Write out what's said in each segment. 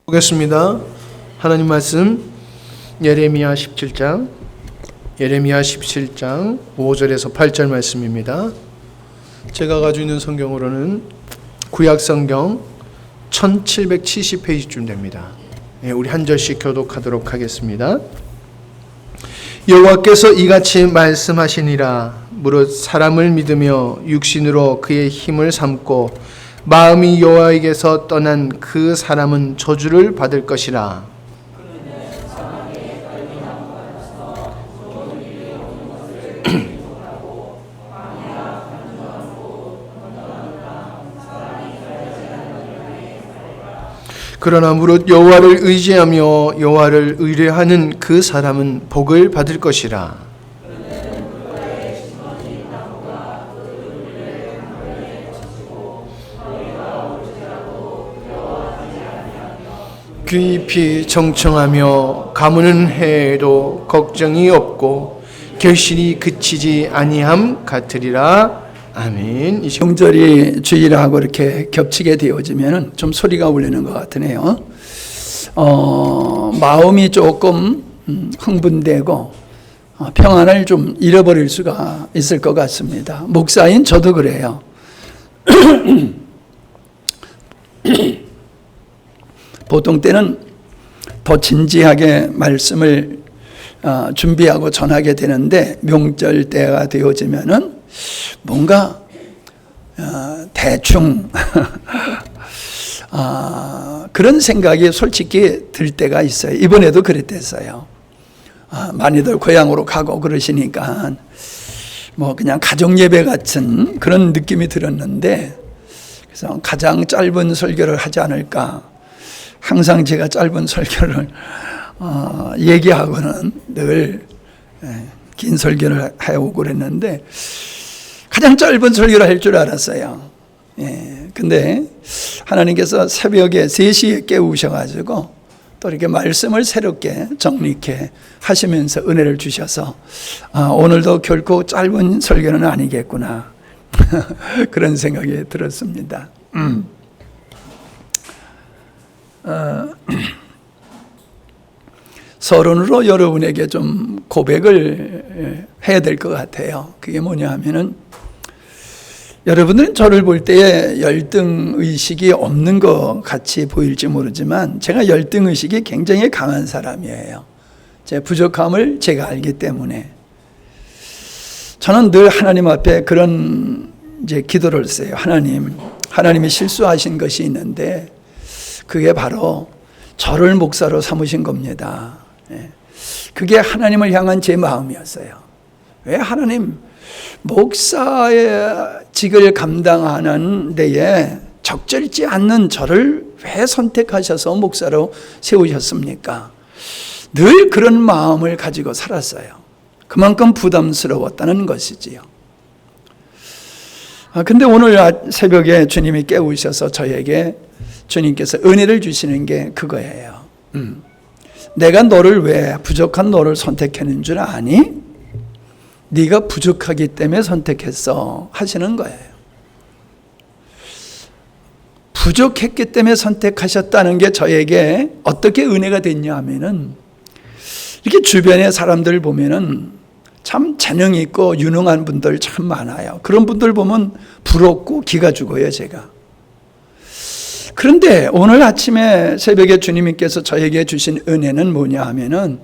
보겠습니다. 하나님 말씀 예레미야 17장 5절에서 8절 말씀입니다. 제가 가지고 있는 성경으로는 구약 성경 1770페이지쯤 됩니다. 우리 한 절씩 교독하도록 하겠습니다. 여호와께서 이같이 말씀하시니라. 무릇 사람을 믿으며 육신으로 그의 힘을 삼고 마음이 여호와에게서 떠난 그 사람은 저주를 받을 것이라. 그러나 무릇 여호와를 의지하며 여호와를 의뢰하는 그 사람은 복을 받을 것이라. 깊이 정청하며 가무는 해에도 걱정이 없고 결실이 그치지 아니함 같으리라. 아멘. 이 명절이 주일하고 이렇게 겹치게 되어지면 좀 소리가 울리는 것 같으네요. 마음이 조금 흥분되고 평안을 좀 잃어버릴 수가 있을 것 같습니다. 목사인 저도 그래요. 보통 때는 더 진지하게 말씀을 준비하고 전하게 되는데 명절 때가 되어지면은 뭔가 대충 그런 생각이 솔직히 들 때가 있어요. 이번에도 그랬댔어요. 많이들 고향으로 가고 그러시니까 뭐 그냥 가족 예배 같은 그런 느낌이 들었는데, 그래서 가장 짧은 설교를 하지 않을까. 항상 제가 짧은 설교를 얘기하고는 늘 긴 설교를 해오고 그랬는데 가장 짧은 설교를 할 줄 알았어요. 근데 하나님께서 새벽에 3시에 깨우셔가지고 또 이렇게 말씀을 새롭게 정리케 하시면서 은혜를 주셔서 오늘도 결코 짧은 설교는 아니겠구나 그런 생각이 들었습니다. 서론으로 여러분에게 좀 고백을 해야 될 것 같아요. 그게 뭐냐 하면은, 여러분들은 저를 볼 때에 열등의식이 없는 것 같이 보일지 모르지만 제가 열등의식이 굉장히 강한 사람이에요. 제 부족함을 제가 알기 때문에 저는 늘 하나님 앞에 그런 기도를 써요. 하나님이 실수하신 것이 있는데 그게 바로 저를 목사로 삼으신 겁니다. 그게 하나님을 향한 제 마음이었어요. 왜 하나님 목사의 직을 감당하는 데에 적절치 않는 저를 왜 선택하셔서 목사로 세우셨습니까? 늘 그런 마음을 가지고 살았어요. 그만큼 부담스러웠다는 것이지요. 근데 오늘 새벽에 주님이 깨우셔서 저에게 주님께서 은혜를 주시는 게 그거예요. 내가 너를 왜 부족한 너를 선택했는 줄 아니? 네가 부족하기 때문에 선택했어 하시는 거예요. 부족했기 때문에 선택하셨다는 게 저에게 어떻게 은혜가 됐냐 하면은, 이렇게 주변의 사람들 보면은 참 재능 있고 유능한 분들 참 많아요. 그런 분들 보면 부럽고 기가 죽어요, 제가. 그런데 오늘 아침에 새벽에 주님께서 저에게 주신 은혜는 뭐냐 하면은,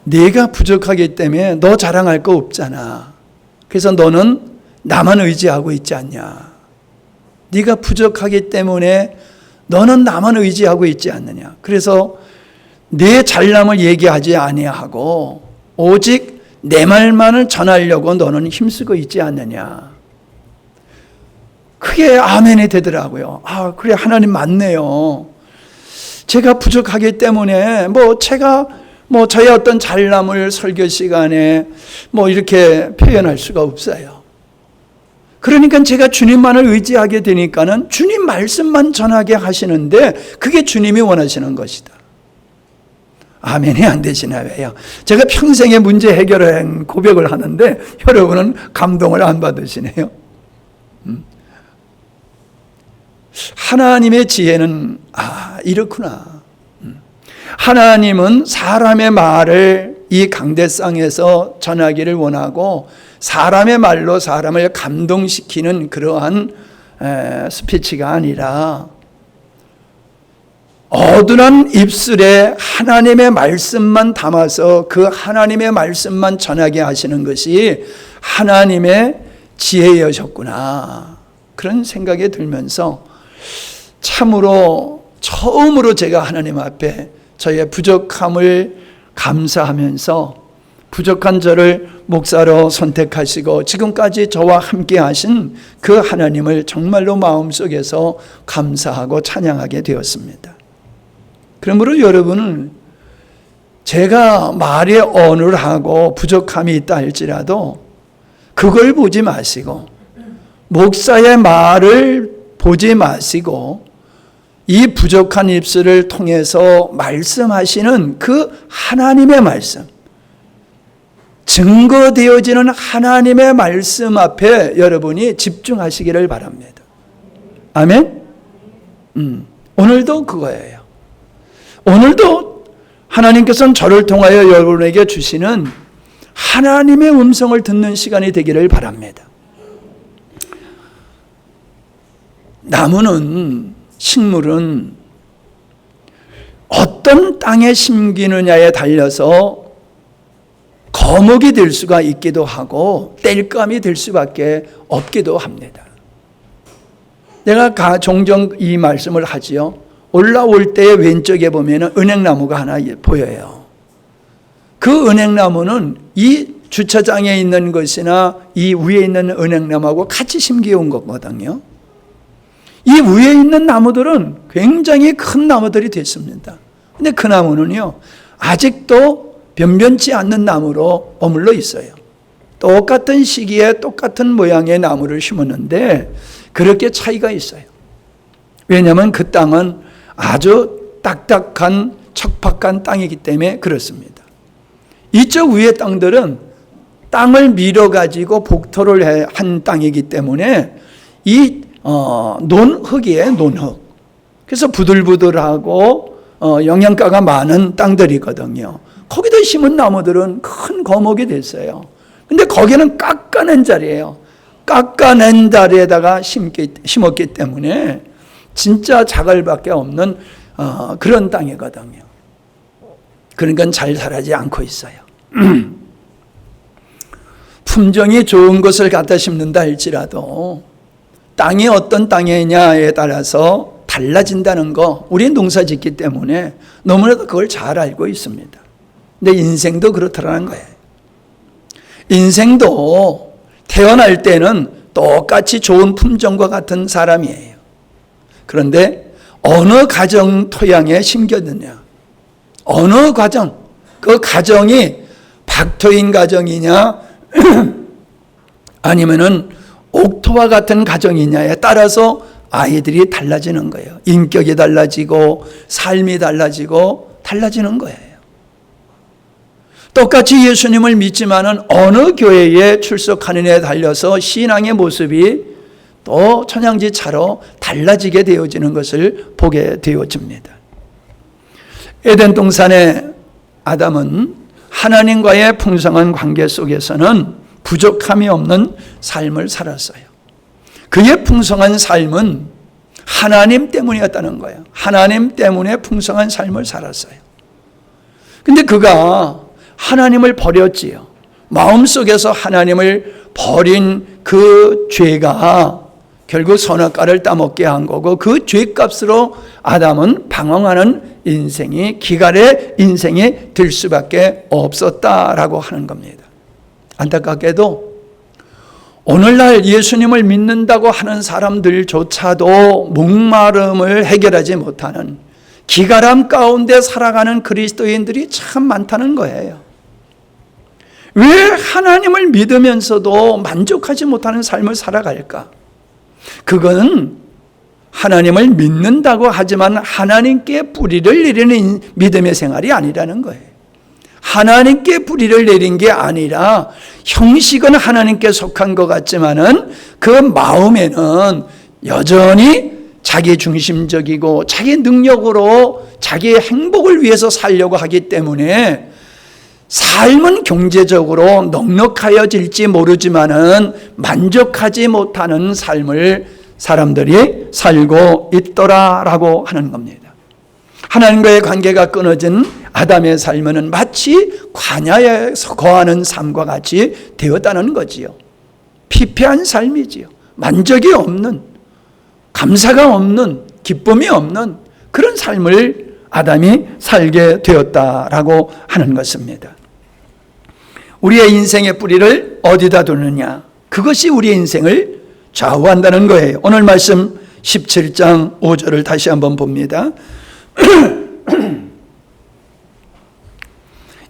네가 부족하기 때문에 너 자랑할 거 없잖아. 그래서 너는 나만 의지하고 있지 않냐. 네가 부족하기 때문에 너는 나만 의지하고 있지 않느냐. 그래서 내 잘남을 얘기하지 아니하고 오직 내 말만을 전하려고 너는 힘쓰고 있지 않느냐. 그게 아멘이 되더라고요. 그래, 하나님 맞네요. 제가 부족하기 때문에 제가 저의 어떤 잘남을 설교 시간에 이렇게 표현할 수가 없어요. 그러니까 제가 주님만을 의지하게 되니까는 주님 말씀만 전하게 하시는데 그게 주님이 원하시는 것이다. 아멘이 안 되시나 왜요? 제가 평생의 문제 해결을 고백을 하는데 여러분은 감동을 안 받으시네요. 하나님의 지혜는 이렇구나. 하나님은 사람의 말을 이 강대상에서 전하기를 원하고 사람의 말로 사람을 감동시키는 그러한 스피치가 아니라 어두운 입술에 하나님의 말씀만 담아서 그 하나님의 말씀만 전하게 하시는 것이 하나님의 지혜여셨구나, 그런 생각이 들면서 참으로 처음으로 제가 하나님 앞에 저의 부족함을 감사하면서 부족한 저를 목사로 선택하시고 지금까지 저와 함께 하신 그 하나님을 정말로 마음속에서 감사하고 찬양하게 되었습니다. 그러므로 여러분은 제가 말에 어눌하고 부족함이 있다 할지라도 그걸 보지 마시고 목사의 말을 보지 마시고 이 부족한 입술을 통해서 말씀하시는 그 하나님의 말씀, 증거되어지는 하나님의 말씀 앞에 여러분이 집중하시기를 바랍니다. 아멘? 오늘도 그거예요. 오늘도 하나님께서는 저를 통하여 여러분에게 주시는 하나님의 음성을 듣는 시간이 되기를 바랍니다. 나무는, 식물은 어떤 땅에 심기느냐에 달려서 거목이 될 수가 있기도 하고 땔감이 될 수밖에 없기도 합니다. 내가 종종 이 말씀을 하지요. 올라올 때 왼쪽에 보면 은행나무가 하나 보여요. 그 은행나무는 이 주차장에 있는 것이나 이 위에 있는 은행나무하고 같이 심겨온 거거든요. 이 위에 있는 나무들은 굉장히 큰 나무들이 됐습니다. 근데 그 나무는요, 아직도 변변치 않는 나무로 머물러 있어요. 똑같은 시기에 똑같은 모양의 나무를 심었는데 그렇게 차이가 있어요. 왜냐하면 그 땅은 아주 딱딱한 척박한 땅이기 때문에 그렇습니다. 이쪽 위의 땅들은 땅을 밀어가지고 복토를 한 땅이기 때문에 이 논흙이에요, 논흙. 그래서 부들부들하고 영양가가 많은 땅들이거든요. 거기다 심은 나무들은 큰 거목이 됐어요. 근데 거기는 깎아낸 자리예요. 깎아낸 자리에다가 심었기 때문에 진짜 자갈밖에 없는 그런 땅이거든요. 그러니까 잘 자라지 않고 있어요. 품종이 좋은 것을 갖다 심는다 할지라도 땅이 어떤 땅이냐에 따라서 달라진다는 거 우리 농사 짓기 때문에 너무나도 그걸 잘 알고 있습니다. 근데 인생도 그렇다는 거예요. 인생도 태어날 때는 똑같이 좋은 품종과 같은 사람이에요. 그런데 어느 가정 토양에 심겨드냐, 어느 가정, 그 가정이 박토인 가정이냐 아니면은 옥토와 같은 가정이냐에 따라서 아이들이 달라지는 거예요. 인격이 달라지고 삶이 달라지고 달라지는 거예요. 똑같이 예수님을 믿지만은 어느 교회에 출석하느냐에 달려서 신앙의 모습이 또 천양지차로 달라지게 되어지는 것을 보게 되어집니다. 에덴 동산의 아담은 하나님과의 풍성한 관계 속에서는 부족함이 없는 삶을 살았어요. 그의 풍성한 삶은 하나님 때문이었다는 거예요. 하나님 때문에 풍성한 삶을 살았어요. 근데 그가 하나님을 버렸지요. 마음속에서 하나님을 버린 그 죄가 결국 선악과를 따먹게 한 거고, 그 죄값으로 아담은 방황하는 인생이, 기갈의 인생이 될 수밖에 없었다라고 하는 겁니다. 안타깝게도 오늘날 예수님을 믿는다고 하는 사람들조차도 목마름을 해결하지 못하는 기갈함 가운데 살아가는 그리스도인들이 참 많다는 거예요. 왜 하나님을 믿으면서도 만족하지 못하는 삶을 살아갈까? 그거는 하나님을 믿는다고 하지만 하나님께 뿌리를 내리는 믿음의 생활이 아니라는 거예요. 하나님께 뿌리를 내린 게 아니라 형식은 하나님께 속한 것 같지만은 그 마음에는 여전히 자기 중심적이고 자기 능력으로 자기의 행복을 위해서 살려고 하기 때문에 삶은 경제적으로 넉넉하여질지 모르지만은 만족하지 못하는 삶을 사람들이 살고 있더라라고 하는 겁니다. 하나님과의 관계가 끊어진 아담의 삶은 마치 광야에서 거하는 삶과 같이 되었다는 거지요. 피폐한 삶이지요. 만족이 없는, 감사가 없는, 기쁨이 없는 그런 삶을 아담이 살게 되었다라고 하는 것입니다. 우리의 인생의 뿌리를 어디다 두느냐, 그것이 우리의 인생을 좌우한다는 거예요. 오늘 말씀 17장 5절을 다시 한번 봅니다.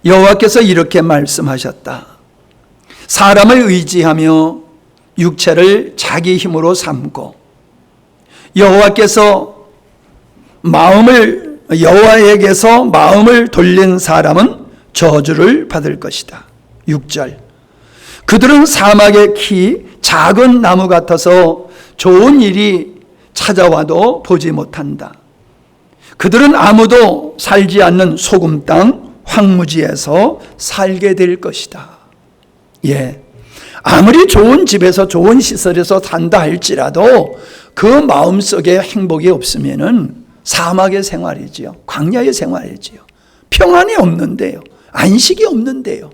여호와께서 이렇게 말씀하셨다. 사람을 의지하며 육체를 자기 힘으로 삼고 여호와에게서 마음을 돌린 사람은 저주를 받을 것이다. 6절. 그들은 사막의 키 작은 나무 같아서 좋은 일이 찾아와도 보지 못한다. 그들은 아무도 살지 않는 소금 땅 황무지에서 살게 될 것이다. 예. 아무리 좋은 집에서 좋은 시설에서 산다 할지라도 그 마음속에 행복이 없으면은 사막의 생활이지요. 광야의 생활이지요. 평안이 없는데요. 안식이 없는데요.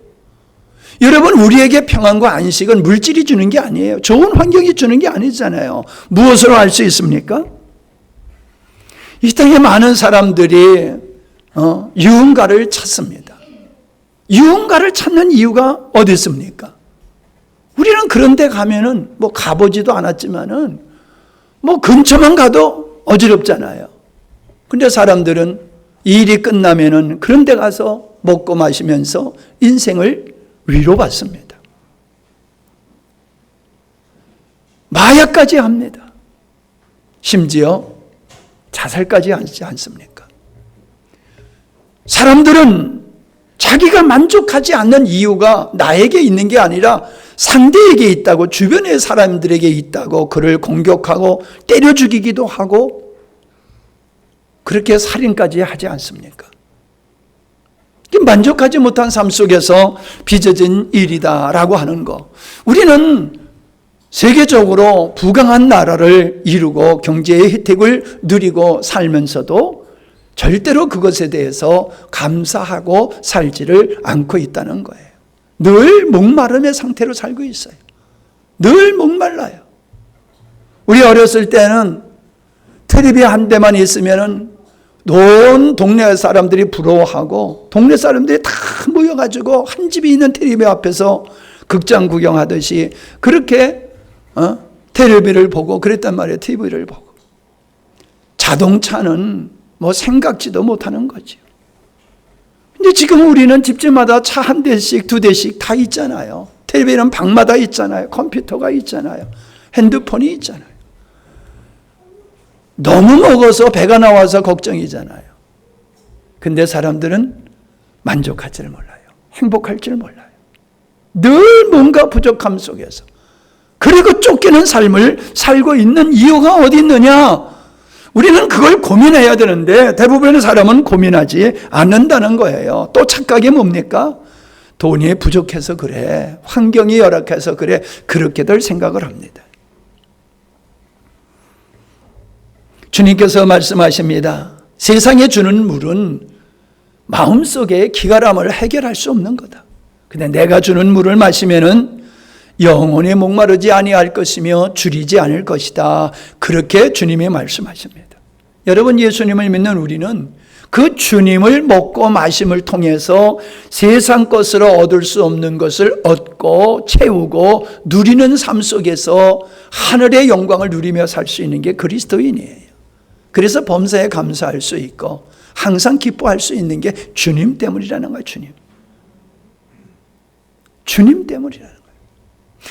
여러분, 우리에게 평안과 안식은 물질이 주는 게 아니에요. 좋은 환경이 주는 게 아니잖아요. 무엇으로 알 수 있습니까? 이 땅에 많은 사람들이 유흥가를 찾습니다. 유흥가를 찾는 이유가 어디 있습니까? 우리는 그런 데 가면은 가보지도 않았지만은 근처만 가도 어지럽잖아요. 근데 사람들은 일이 끝나면은 그런 데 가서 먹고 마시면서 인생을 위로받습니다. 마약까지 합니다. 심지어 자살까지 하지 않습니까? 사람들은 자기가 만족하지 않는 이유가 나에게 있는 게 아니라 상대에게 있다고, 주변의 사람들에게 있다고 그를 공격하고 때려 죽이기도 하고 그렇게 살인까지 하지 않습니까? 만족하지 못한 삶 속에서 빚어진 일이다라고 하는 거. 우리는 세계적으로 부강한 나라를 이루고 경제의 혜택을 누리고 살면서도 절대로 그것에 대해서 감사하고 살지를 않고 있다는 거예요. 늘 목마름의 상태로 살고 있어요. 늘 목말라요. 우리 어렸을 때는 텔레비 한 대만 있으면은 온 동네 사람들이 부러워하고 동네 사람들이 다 모여가지고 한 집이 있는 텔레비 앞에서 극장 구경하듯이 그렇게 텔레비를 보고 그랬단 말이에요. TV를 보고. 자동차는 생각지도 못하는 거죠. 근데 지금 우리는 집집마다 차 한 대씩 두 대씩 다 있잖아요. 텔레비는 방마다 있잖아요. 컴퓨터가 있잖아요. 핸드폰이 있잖아요. 너무 먹어서 배가 나와서 걱정이잖아요. 근데 사람들은 만족할지를 몰라요. 행복할지를 몰라요. 늘 뭔가 부족함 속에서. 그리고 쫓기는 삶을 살고 있는 이유가 어디 있느냐? 우리는 그걸 고민해야 되는데 대부분의 사람은 고민하지 않는다는 거예요. 또 착각이 뭡니까? 돈이 부족해서 그래. 환경이 열악해서 그래. 그렇게들 생각을 합니다. 주님께서 말씀하십니다. 세상에 주는 물은 마음속의 기가람을 해결할 수 없는 거다. 근데 내가 주는 물을 마시면은 영원히 목마르지 아니할 것이며 줄이지 않을 것이다. 그렇게 주님이 말씀하십니다. 여러분, 예수님을 믿는 우리는 그 주님을 먹고 마심을 통해서 세상 것으로 얻을 수 없는 것을 얻고 채우고 누리는 삶 속에서 하늘의 영광을 누리며 살 수 있는 게 그리스도인이에요. 그래서 범사에 감사할 수 있고 항상 기뻐할 수 있는 게 주님 때문이라는 거예요. 주님 때문이라는 거예요.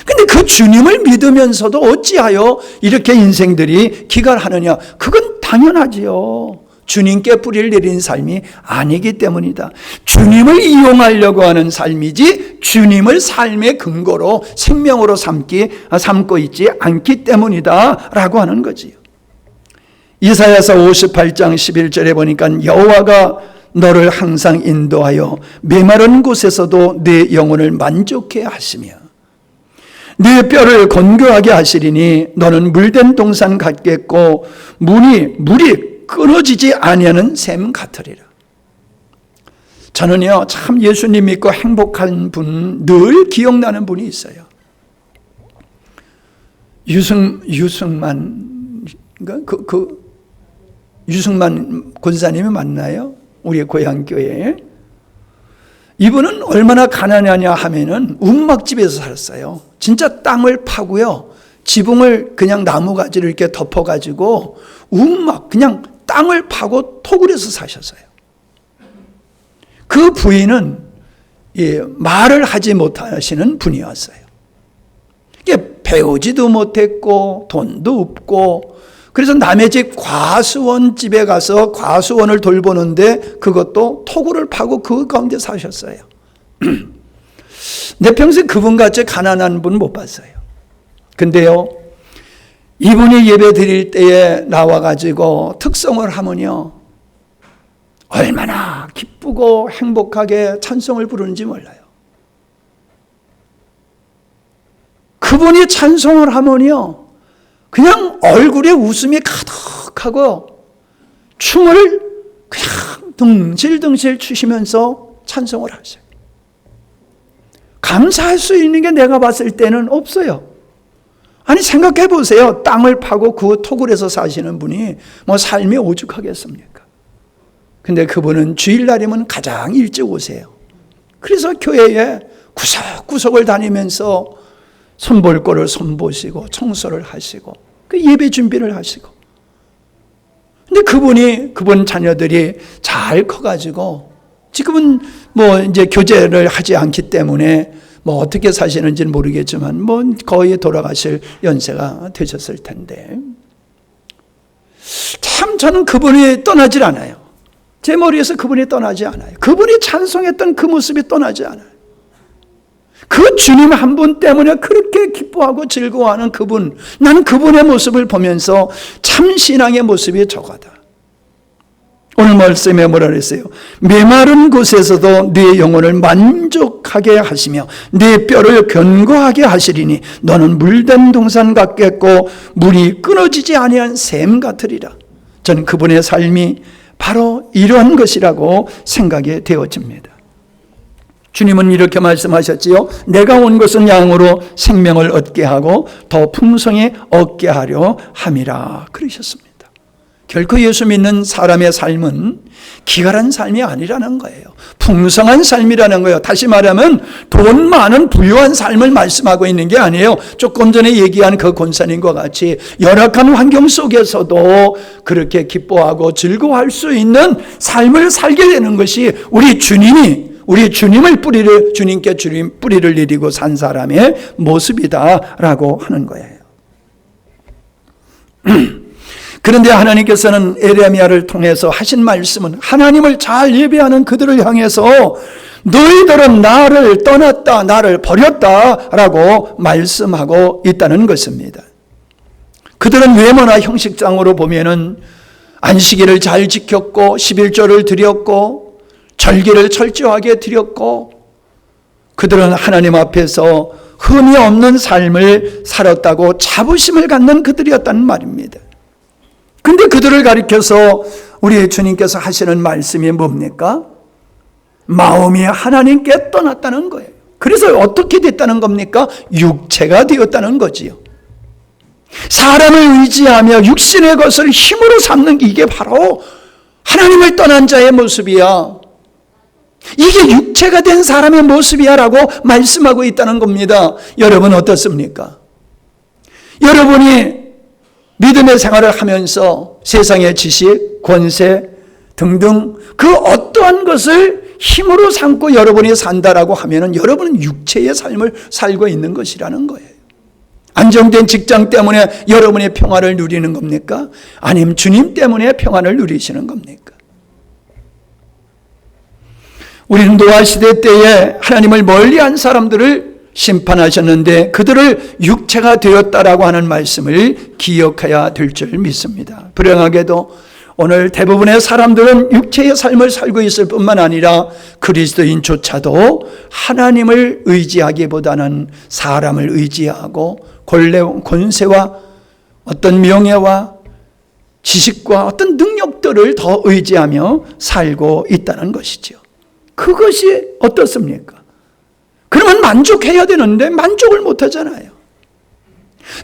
근데 그 주님을 믿으면서도 어찌하여 이렇게 인생들이 기갈하느냐? 그건 당연하지요. 주님께 뿌리를 내리는 삶이 아니기 때문이다. 주님을 이용하려고 하는 삶이지 주님을 삶의 근거로 생명으로 삼고 있지 않기 때문이다 라고 하는 거지요. 이사야서 58장 11절에 보니까 여호와가 너를 항상 인도하여 메마른 곳에서도 네 영혼을 만족해 하시며 네 뼈를 건교하게 하시리니 너는 물된 동산 같겠고 물이 끊어지지 아니하는 샘 같으리라. 저는요 참 예수님 믿고 행복한 분 늘 기억나는 분이 있어요. 유승만 권사님이 맞나요? 우리 고향 교회에. 이분은 얼마나 가난하냐 하면은 움막집에서 살았어요. 진짜 땅을 파고요, 지붕을 그냥 나무가지를 이렇게 덮어가지고 움막 그냥 땅을 파고 토굴에서 사셨어요. 그 부인은 말을 하지 못하시는 분이었어요. 배우지도 못했고 돈도 없고, 그래서 남의 집 과수원 집에 가서 과수원을 돌보는데 그것도 토굴을 파고 그 가운데 사셨어요. 내 평생 그분같이 가난한 분 못 봤어요. 근데요, 이분이 예배 드릴 때에 나와가지고 특성을 하면요 얼마나 기쁘고 행복하게 찬송을 부르는지 몰라요. 그분이 찬송을 하면요 그냥 얼굴에 웃음이 가득하고 춤을 그냥 등실등실 추시면서 찬송을 하세요. 감사할 수 있는 게 내가 봤을 때는 없어요. 아니 생각해 보세요. 땅을 파고 그 토굴에서 사시는 분이 뭐 삶이 오죽하겠습니까? 근데 그분은 주일날이면 가장 일찍 오세요. 그래서 교회에 구석구석을 다니면서 손볼거를 손보시고 청소를 하시고 그 예배 준비를 하시고, 근데 그분 자녀들이 잘 커가지고 지금은 뭐 이제 교제를 하지 않기 때문에 뭐 어떻게 사시는지는 모르겠지만 뭐 거의 돌아가실 연세가 되셨을 텐데, 참 저는 그분이 떠나질 않아요. 제 머리에서 그분이 떠나지 않아요. 그분이 찬송했던 그 모습이 떠나지 않아요. 그 주님 한 분 때문에 그렇게 기뻐하고 즐거워하는 그분, 나는 그분의 모습을 보면서 참 신앙의 모습이 저거다. 오늘 말씀에 뭐라 그랬어요? 메마른 곳에서도 네 영혼을 만족하게 하시며 네 뼈를 견고하게 하시리니 너는 물된 동산 같겠고 물이 끊어지지 아니한 샘 같으리라. 저는 그분의 삶이 바로 이러한 것이라고 생각이 되어집니다. 주님은 이렇게 말씀하셨지요. 내가 온 것은 양으로 생명을 얻게 하고 더 풍성히 얻게 하려 함이라 그러셨습니다. 결코 예수 믿는 사람의 삶은 기갈한 삶이 아니라는 거예요. 풍성한 삶이라는 거예요. 다시 말하면 돈 많은 부유한 삶을 말씀하고 있는 게 아니에요. 조금 전에 얘기한 그 권사님과 같이 열악한 환경 속에서도 그렇게 기뻐하고 즐거워할 수 있는 삶을 살게 되는 것이 우리 주님을 주님께 뿌리를 내리고 산 사람의 모습이다라고 하는 거예요. 그런데 하나님께서는 에레미야를 통해서 하신 말씀은 하나님을 잘 예배하는 그들을 향해서 너희들은 나를 떠났다, 나를 버렸다라고 말씀하고 있다는 것입니다. 그들은 외모나 형식상으로 보면은 안식일을 잘 지켰고 11조를 드렸고 절기를 철저하게 드렸고 그들은 하나님 앞에서 흠이 없는 삶을 살았다고 자부심을 갖는 그들이었다는 말입니다. 근데 그들을 가리켜서 우리 주님께서 하시는 말씀이 뭡니까? 마음이 하나님께 떠났다는 거예요. 그래서 어떻게 됐다는 겁니까? 육체가 되었다는 거지요. 사람을 의지하며 육신의 것을 힘으로 삼는 게 이게 바로 하나님을 떠난 자의 모습이야. 이게 육체가 된 사람의 모습이야 라고 말씀하고 있다는 겁니다. 여러분 어떻습니까? 여러분이 믿음의 생활을 하면서 세상의 지식, 권세 등등 그 어떠한 것을 힘으로 삼고 여러분이 산다라고 하면은 여러분은 육체의 삶을 살고 있는 것이라는 거예요. 안정된 직장 때문에 여러분의 평화를 누리는 겁니까? 아니면 주님 때문에 평화를 누리시는 겁니까? 우리는 노아 시대 때에 하나님을 멀리한 사람들을 심판하셨는데 그들을 육체가 되었다라고 하는 말씀을 기억해야 될 줄 믿습니다. 불행하게도 오늘 대부분의 사람들은 육체의 삶을 살고 있을 뿐만 아니라 그리스도인조차도 하나님을 의지하기보다는 사람을 의지하고 권세와 어떤 명예와 지식과 어떤 능력들을 더 의지하며 살고 있다는 것이죠. 그것이 어떻습니까? 그러면 만족해야 되는데 만족을 못하잖아요.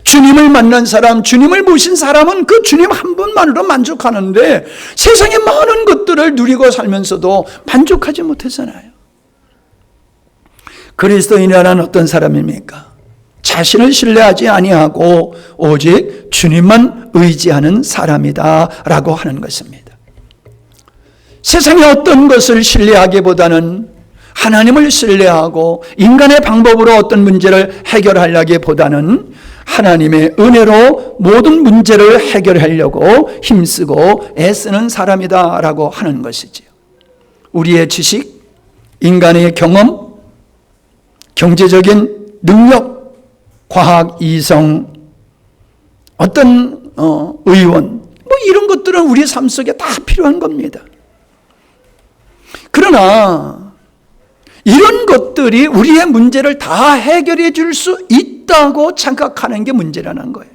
주님을 만난 사람, 주님을 모신 사람은 그 주님 한 분만으로 만족하는데 세상의 많은 것들을 누리고 살면서도 만족하지 못하잖아요. 그리스도인이라는 어떤 사람입니까? 자신을 신뢰하지 아니하고 오직 주님만 의지하는 사람이다라고 하는 것입니다. 세상의 어떤 것을 신뢰하기보다는 하나님을 신뢰하고 인간의 방법으로 어떤 문제를 해결하려기보다는 하나님의 은혜로 모든 문제를 해결하려고 힘쓰고 애쓰는 사람이다라고 하는 것이지요. 우리의 지식, 인간의 경험, 경제적인 능력, 과학, 이성, 어떤 의원, 이런 것들은 우리 삶 속에 다 필요한 겁니다. 그러나 이런 것들이 우리의 문제를 다 해결해 줄 수 있다고 착각하는 게 문제라는 거예요.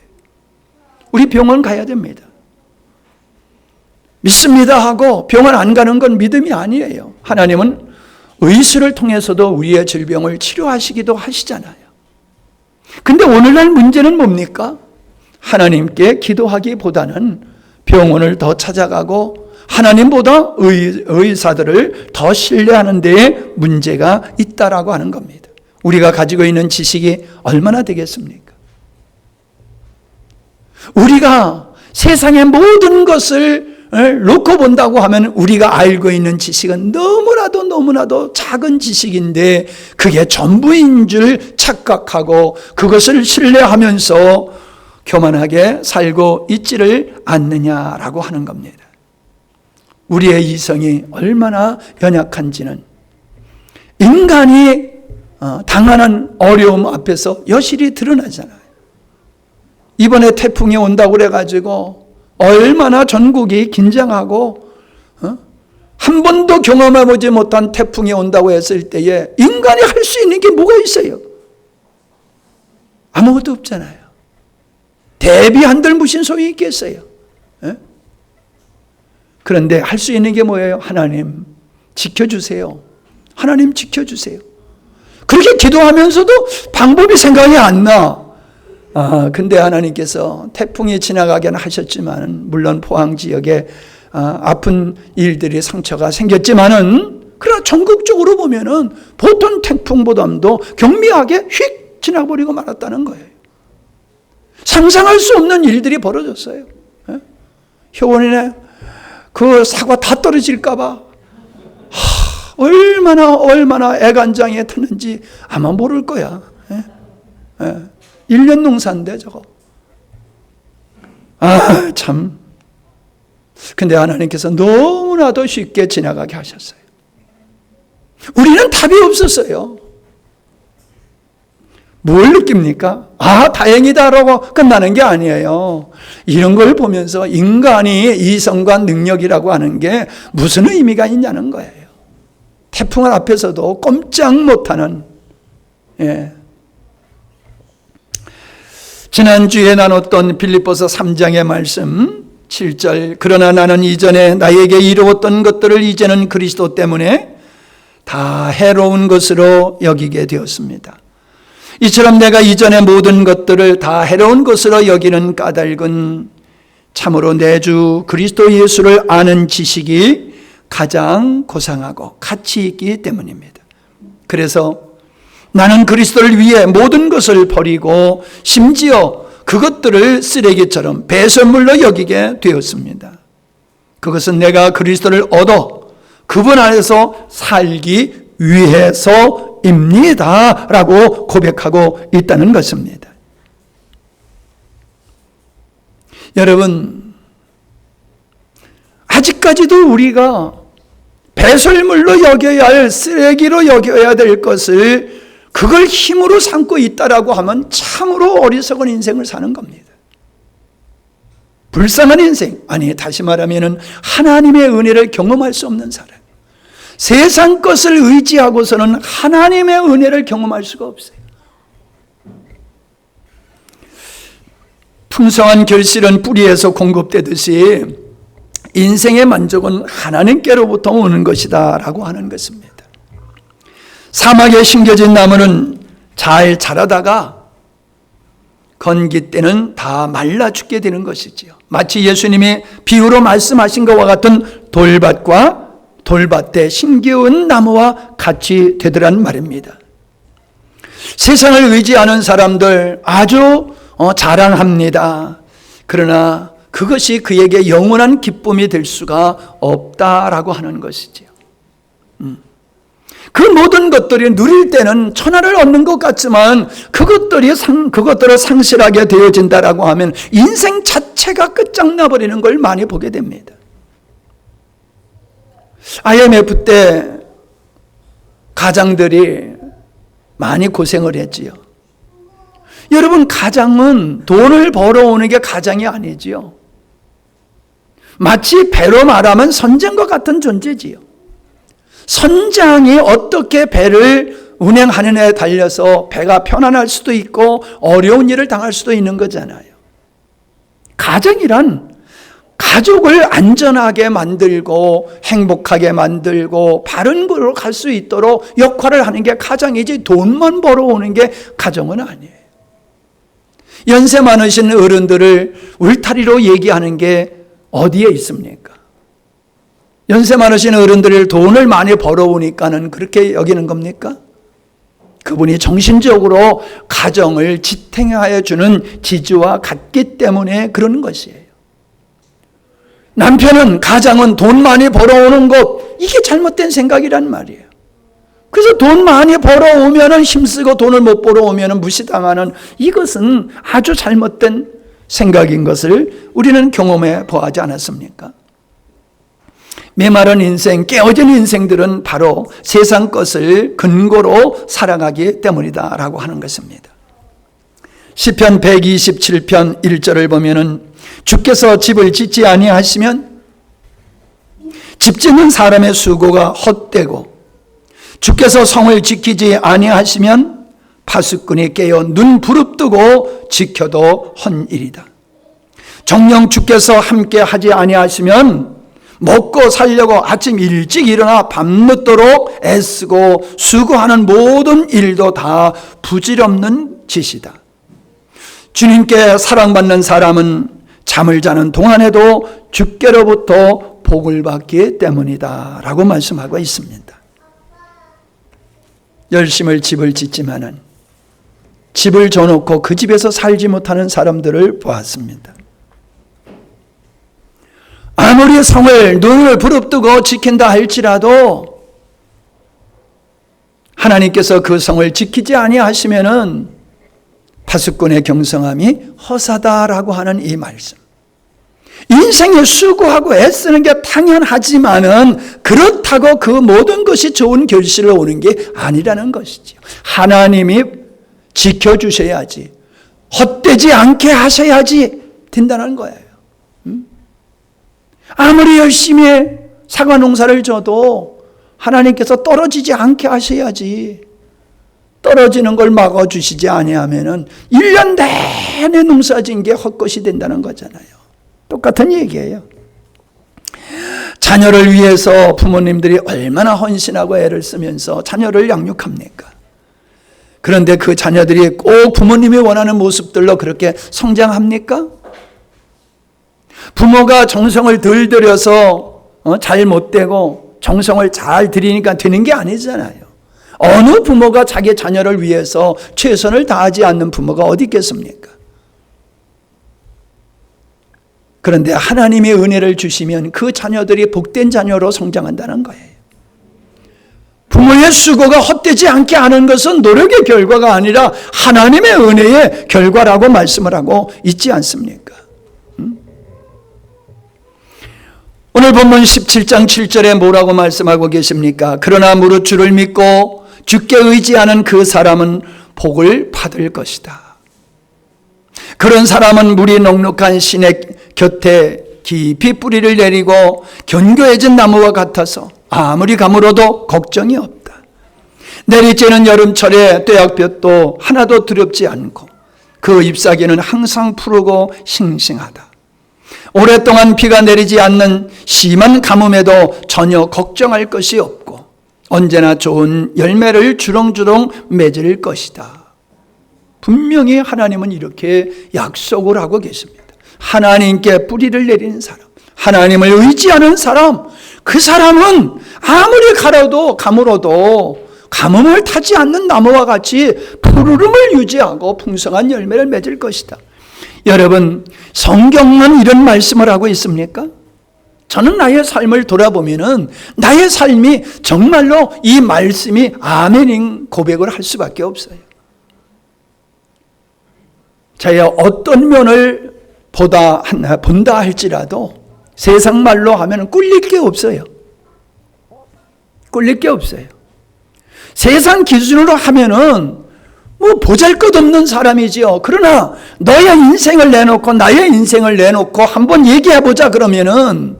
우리 병원 가야 됩니다. 믿습니다 하고 병원 안 가는 건 믿음이 아니에요. 하나님은 의술을 통해서도 우리의 질병을 치료하시기도 하시잖아요. 근데 오늘날 문제는 뭡니까? 하나님께 기도하기보다는 병원을 더 찾아가고 하나님보다 의사들을 더 신뢰하는 데에 문제가 있다라고 하는 겁니다. 우리가 가지고 있는 지식이 얼마나 되겠습니까? 우리가 세상의 모든 것을 놓고 본다고 하면 우리가 알고 있는 지식은 너무나도 작은 지식인데 그게 전부인 줄 착각하고 그것을 신뢰하면서 교만하게 살고 있지를 않느냐라고 하는 겁니다. 우리의 이성이 얼마나 연약한지는 인간이 당하는 어려움 앞에서 여실히 드러나잖아요. 이번에 태풍이 온다고 그래가지고 얼마나 전국이 긴장하고 한 번도 경험해보지 못한 태풍이 온다고 했을 때에 인간이 할 수 있는 게 뭐가 있어요? 아무것도 없잖아요. 대비한들 무슨 소용이 있겠어요? 그런데 할 수 있는 게 뭐예요? 하나님 지켜주세요. 하나님 지켜주세요. 그렇게 기도하면서도 방법이 생각이 안 나. 근데 하나님께서 태풍이 지나가긴 하셨지만 물론 포항 지역에 아픈 일들이 상처가 생겼지만은 그러나 전국적으로 보면은 보통 태풍보다도 경미하게 휙 지나버리고 말았다는 거예요. 상상할 수 없는 일들이 벌어졌어요. 효원이네 그 사과 다 떨어질까봐 얼마나 애간장에 탔는지 아마 모를 거야. 1년 농사인데 저거. 참. 근데 하나님께서 너무나도 쉽게 지나가게 하셨어요. 우리는 답이 없었어요. 뭘 느낍니까? 다행이다라고 끝나는 게 아니에요. 이런 걸 보면서 인간이 이성과 능력이라고 하는 게 무슨 의미가 있냐는 거예요. 태풍을 앞에서도 꼼짝 못하는. 지난주에 나눴던 빌립보서 3장의 말씀 7절 그러나 나는 이전에 나에게 이루었던 것들을 이제는 그리스도 때문에 다 해로운 것으로 여기게 되었습니다. 이처럼 내가 이전의 모든 것들을 다 해로운 것으로 여기는 까닭은 참으로 내 주 그리스도 예수를 아는 지식이 가장 고상하고 가치 있기 때문입니다. 그래서 나는 그리스도를 위해 모든 것을 버리고 심지어 그것들을 쓰레기처럼 배설물로 여기게 되었습니다. 그것은 내가 그리스도를 얻어 그분 안에서 살기 위해서입니다 라고 고백하고 있다는 것입니다. 여러분, 아직까지도 우리가 배설물로 여겨야 할 쓰레기로 여겨야 될 것을 그걸 힘으로 삼고 있다라고 하면 참으로 어리석은 인생을 사는 겁니다. 불쌍한 인생, 아니 다시 말하면 하나님의 은혜를 경험할 수 없는 사람, 세상 것을 의지하고서는 하나님의 은혜를 경험할 수가 없어요. 풍성한 결실은 뿌리에서 공급되듯이 인생의 만족은 하나님께로부터 오는 것이다 라고 하는 것입니다. 사막에 심겨진 나무는 잘 자라다가 건기 때는 다 말라 죽게 되는 것이지요. 마치 예수님이 비유로 말씀하신 것과 같은 돌밭과 돌밭에 심기운 나무와 같이 되더란 말입니다. 세상을 의지하는 사람들 아주 자랑합니다. 그러나 그것이 그에게 영원한 기쁨이 될 수가 없다라고 하는 것이지요. 그 모든 것들이 누릴 때는 천하를 얻는 것 같지만 그것들을 상실하게 되어진다라고 하면 인생 자체가 끝장나버리는 걸 많이 보게 됩니다. IMF 때 가장들이 많이 고생을 했지요. 여러분, 가장은 돈을 벌어오는 게 가장이 아니지요. 마치 배로 말하면 선장과 같은 존재지요. 선장이 어떻게 배를 운행하느냐에 달려서 배가 편안할 수도 있고 어려운 일을 당할 수도 있는 거잖아요. 가정이란 가족을 안전하게 만들고 행복하게 만들고 바른 길로 갈 수 있도록 역할을 하는 게 가장이지 돈만 벌어오는 게 가정은 아니에요. 연세 많으신 어른들을 울타리로 얘기하는 게 어디에 있습니까? 연세 많으신 어른들을 돈을 많이 벌어오니까는 그렇게 여기는 겁니까? 그분이 정신적으로 가정을 지탱하여 주는 지주와 같기 때문에 그러는 것이에요. 남편은 가장은 돈 많이 벌어오는 것, 이게 잘못된 생각이란 말이에요. 그래서 돈 많이 벌어오면 힘쓰고 돈을 못 벌어오면 무시당하는, 이것은 아주 잘못된 생각인 것을 우리는 경험해 보아하지 않았습니까? 메마른 인생, 깨어진 인생들은 바로 세상 것을 근거로 살아가기 때문이다라고 하는 것입니다. 시편 127편 1절을 보면은 주께서 집을 짓지 아니하시면 집 짓는 사람의 수고가 헛되고 주께서 성을 지키지 아니하시면 파수꾼이 깨어 눈 부릅뜨고 지켜도 헛일이다. 정녕 주께서 함께 하지 아니하시면 먹고 살려고 아침 일찍 일어나 밤늦도록 애쓰고 수고하는 모든 일도 다 부질없는 짓이다. 주님께 사랑받는 사람은 잠을 자는 동안에도 주께로부터 복을 받기 때문이다 라고 말씀하고 있습니다. 열심을 집을 짓지만은 집을 져놓고 그 집에서 살지 못하는 사람들을 보았습니다. 아무리 성을 눈을 부릅뜨고 지킨다 할지라도 하나님께서 그 성을 지키지 아니하시면은 파수꾼의 경성함이 허사다라고 하는 이 말씀. 인생에 수고하고 애쓰는 게 당연하지만은 그렇다고 그 모든 것이 좋은 결실을 오는 게 아니라는 것이죠. 하나님이 지켜주셔야지, 헛되지 않게 하셔야지 된다는 거예요. 아무리 열심히 사과 농사를 져도 하나님께서 떨어지지 않게 하셔야지, 떨어지는 걸 막아주시지 아니하면은 1년 내내 농사진 게 헛것이 된다는 거잖아요. 똑같은 얘기예요. 자녀를 위해서 부모님들이 얼마나 헌신하고 애를 쓰면서 자녀를 양육합니까? 그런데 그 자녀들이 꼭 부모님이 원하는 모습들로 그렇게 성장합니까? 부모가 정성을 덜 들여서 잘 못 되고 정성을 잘 들이니까 되는 게 아니잖아요. 어느 부모가 자기 자녀를 위해서 최선을 다하지 않는 부모가 어디 있겠습니까? 그런데 하나님의 은혜를 주시면 그 자녀들이 복된 자녀로 성장한다는 거예요. 부모의 수고가 헛되지 않게 하는 것은 노력의 결과가 아니라 하나님의 은혜의 결과라고 말씀을 하고 있지 않습니까? 오늘 본문 17장 7절에 뭐라고 말씀하고 계십니까? 그러나 무릇 주를 믿고 주께 의지하는 그 사람은 복을 받을 것이다. 그런 사람은 물이 넉넉한 시냇 곁에 깊이 뿌리를 내리고 견고해진 나무와 같아서 아무리 가물어도 걱정이 없다. 내리쬐는 여름철에 뙤약볕도 하나도 두렵지 않고 그 잎사귀는 항상 푸르고 싱싱하다. 오랫동안 비가 내리지 않는 심한 가뭄에도 전혀 걱정할 것이 없고 언제나 좋은 열매를 주렁주렁 맺을 것이다. 분명히 하나님은 이렇게 약속을 하고 계십니다. 하나님께 뿌리를 내리는 사람, 하나님을 의지하는 사람, 그 사람은 아무리 가물어도 가뭄을 타지 않는 나무와 같이 푸르름을 유지하고 풍성한 열매를 맺을 것이다. 여러분, 성경은 이런 말씀을 하고 있습니까? 저는 나의 삶을 돌아보면은 나의 삶이 정말로 이 말씀이 아멘인 고백을 할 수밖에 없어요. 저의 어떤 면을 본다 할지라도 세상 말로 하면 꿀릴 게 없어요. 꿀릴 게 없어요. 세상 기준으로 하면은 보잘것없는 사람이지요. 그러나 너의 인생을 내놓고 나의 인생을 내놓고 한번 얘기해보자 그러면은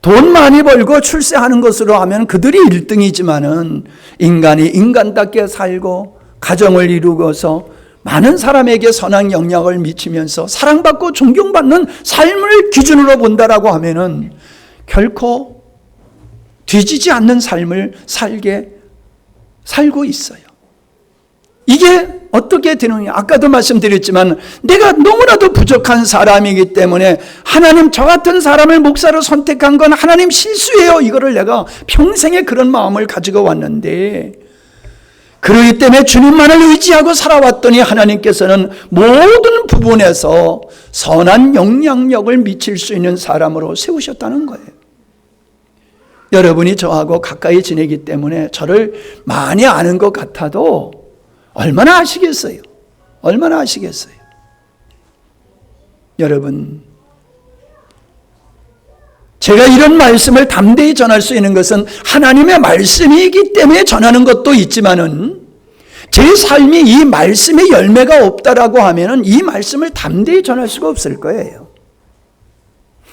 돈 많이 벌고 출세하는 것으로 하면 그들이 1등이지만은 인간이 인간답게 살고 가정을 이루고서 많은 사람에게 선한 영향을 미치면서 사랑받고 존경받는 삶을 기준으로 본다라고 하면은 결코 뒤지지 않는 삶을 살고 있어요. 이게 어떻게 되느냐? 아까도 말씀드렸지만 내가 너무나도 부족한 사람이기 때문에 하나님 저 같은 사람을 목사로 선택한 건 하나님 실수예요. 이거를 내가 평생에 그런 마음을 가지고 왔는데 그러기 때문에 주님만을 의지하고 살아왔더니 하나님께서는 모든 부분에서 선한 영향력을 미칠 수 있는 사람으로 세우셨다는 거예요. 여러분이 저하고 가까이 지내기 때문에 저를 많이 아는 것 같아도 얼마나 아시겠어요? 얼마나 아시겠어요? 여러분, 제가 이런 말씀을 담대히 전할 수 있는 것은 하나님의 말씀이기 때문에 전하는 것도 있지만은 제 삶이 이 말씀의 열매가 없다라고 하면은 이 말씀을 담대히 전할 수가 없을 거예요.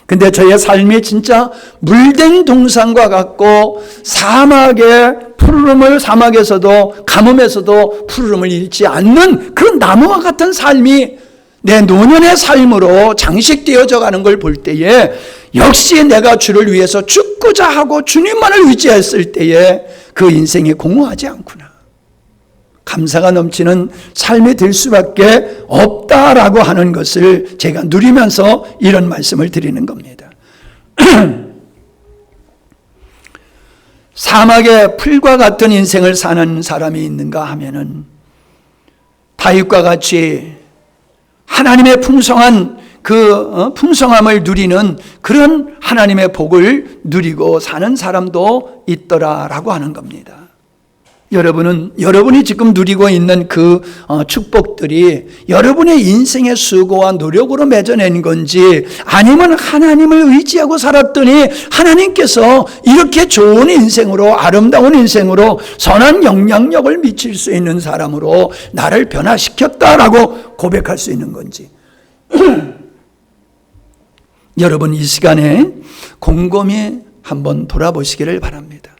근데 저의 삶이 진짜 물된 동산과 같고 사막의 푸르름을 사막에서도 가뭄에서도 푸르름을 잃지 않는 그 나무와 같은 삶이 내 노년의 삶으로 장식되어져 가는 걸 볼 때에 역시 내가 주를 위해서 죽고자 하고 주님만을 의지했을 때에 그 인생이 공허하지 않구나. 감사가 넘치는 삶이 될 수밖에 없다라고 하는 것을 제가 누리면서 이런 말씀을 드리는 겁니다. 사막의 풀과 같은 인생을 사는 사람이 있는가 하면은 다윗과 같이 하나님의 풍성한 그 풍성함을 누리는 그런 하나님의 복을 누리고 사는 사람도 있더라라고 하는 겁니다. 여러분이 지금 누리고 있는 그 축복들이 여러분의 인생의 수고와 노력으로 맺어낸 건지 아니면 하나님을 의지하고 살았더니 하나님께서 이렇게 좋은 인생으로 아름다운 인생으로 선한 영향력을 미칠 수 있는 사람으로 나를 변화시켰다라고 고백할 수 있는 건지 여러분 이 시간에 곰곰이 한번 돌아보시기를 바랍니다.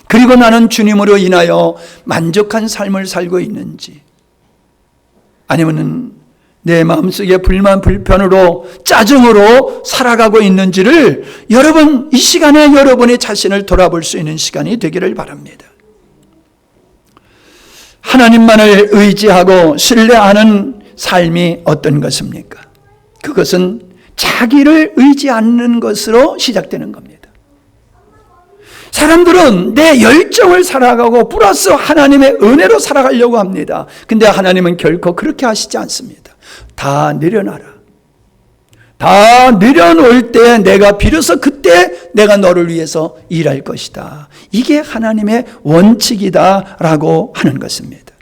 그리고 나는 주님으로 인하여 만족한 삶을 살고 있는지 아니면 내 마음속에 불만 불편으로 짜증으로 살아가고 있는지를 여러분 이 시간에 여러분의 자신을 돌아볼 수 있는 시간이 되기를 바랍니다. 하나님만을 의지하고 신뢰하는 삶이 어떤 것입니까? 그것은 자기를 의지하는 것으로 시작되는 겁니다. 사람들은 내 열정을 살아가고 플러스 하나님의 은혜로 살아가려고 합니다. 근데 하나님은 결코 그렇게 하시지 않습니다. 다 내려놔라. 다 내려놓을 때 내가 비로소 그때 내가 너를 위해서 일할 것이다. 이게 하나님의 원칙이다라고 하는 것입니다.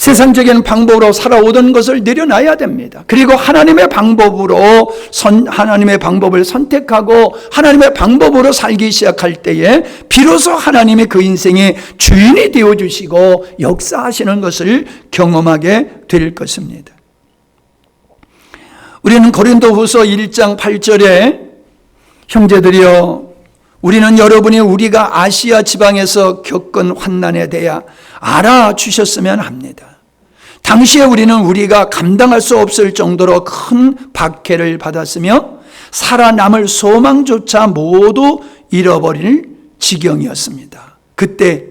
세상적인 방법으로 살아오던 것을 내려놔야 됩니다. 그리고 하나님의 방법으로 하나님의 방법을 선택하고 하나님의 방법으로 살기 시작할 때에 비로소 하나님이 그 인생의 주인이 되어주시고 역사하시는 것을 경험하게 될 것입니다. 우리는 고린도후서 1장 8절에 형제들이여 우리는 여러분이 우리가 아시아 지방에서 겪은 환난에 대해 알아주셨으면 합니다. 당시에 우리가 감당할 수 없을 정도로 큰 박해를 받았으며 살아남을 소망조차 모두 잃어버릴 지경이었습니다. 그때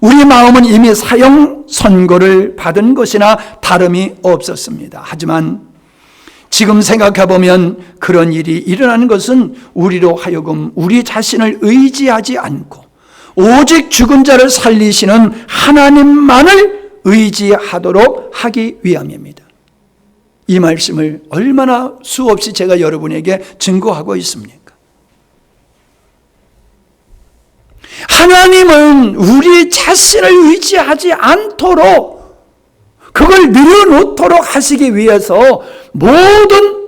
우리 마음은 이미 사형 선고를 받은 것이나 다름이 없었습니다. 하지만 지금 생각해보면 그런 일이 일어나는 것은 우리로 하여금 우리 자신을 의지하지 않고 오직 죽은 자를 살리시는 하나님만을 의지하도록 하기 위함입니다. 이 말씀을 얼마나 수없이 제가 여러분에게 증거하고 있습니까? 하나님은 우리 자신을 의지하지 않도록 그걸 내려놓도록 하시기 위해서 모든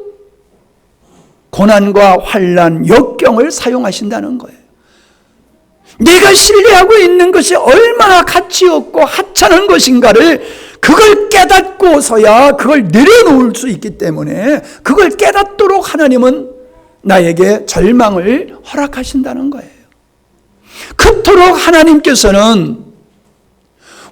고난과 환난, 역경을 사용하신다는 거예요. 내가 신뢰하고 있는 것이 얼마나 가치 없고 하찮은 것인가를 그걸 깨닫고서야 그걸 내려놓을 수 있기 때문에 그걸 깨닫도록 하나님은 나에게 절망을 허락하신다는 거예요. 그토록 하나님께서는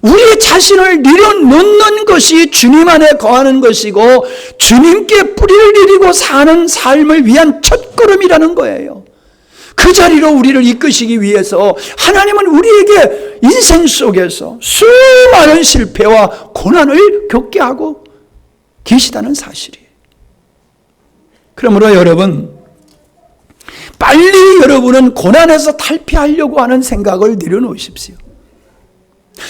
우리 자신을 내려놓는 것이 주님 안에 거하는 것이고 주님께 뿌리를 내리고 사는 삶을 위한 첫걸음이라는 거예요. 그 자리로 우리를 이끄시기 위해서 하나님은 우리에게 인생 속에서 수많은 실패와 고난을 겪게 하고 계시다는 사실이에요. 그러므로 여러분, 빨리 여러분은 고난에서 탈피하려고 하는 생각을 내려놓으십시오.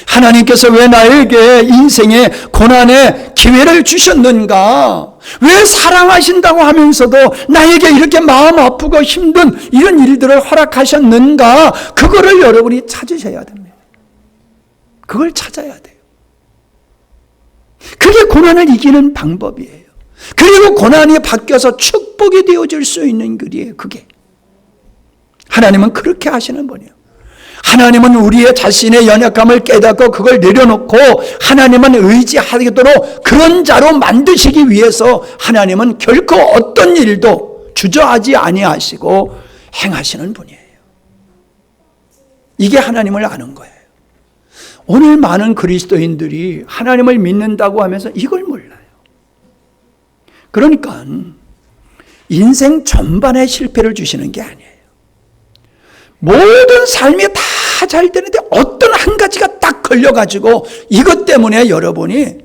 하나님께서 왜 나에게 인생의 고난의 기회를 주셨는가? 왜 사랑하신다고 하면서도 나에게 이렇게 마음 아프고 힘든 이런 일들을 허락하셨는가? 그거를 여러분이 찾으셔야 됩니다. 그걸 찾아야 돼요. 그게 고난을 이기는 방법이에요. 그리고 고난이 바뀌어서 축복이 되어질 수 있는 길이에요. 그게 하나님은 그렇게 하시는 분이에요. 하나님은 우리의 자신의 연약함을 깨닫고 그걸 내려놓고 하나님은 의지하도록 그런 자로 만드시기 위해서 하나님은 결코 어떤 일도 주저하지 아니하시고 행하시는 분이에요. 이게 하나님을 아는 거예요. 오늘 많은 그리스도인들이 하나님을 믿는다고 하면서 이걸 몰라요. 그러니까 인생 전반에 실패를 주시는 게 아니에요. 모든 삶이 다 잘 되는데 어떤 한 가지가 딱 걸려가지고 이것 때문에 여러분이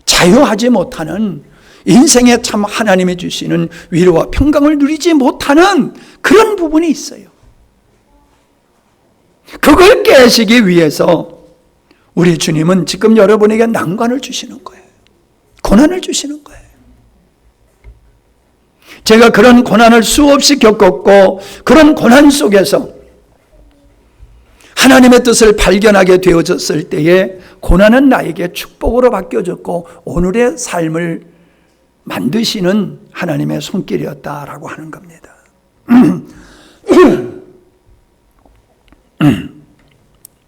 자유하지 못하는 인생에 참 하나님이 주시는 위로와 평강을 누리지 못하는 그런 부분이 있어요. 그걸 깨시기 위해서 우리 주님은 지금 여러분에게 난관을 주시는 거예요. 고난을 주시는 거예요. 제가 그런 고난을 수없이 겪었고 그런 고난 속에서 하나님의 뜻을 발견하게 되어졌을 때에 고난은 나에게 축복으로 바뀌어졌고 오늘의 삶을 만드시는 하나님의 손길이었다라고 하는 겁니다.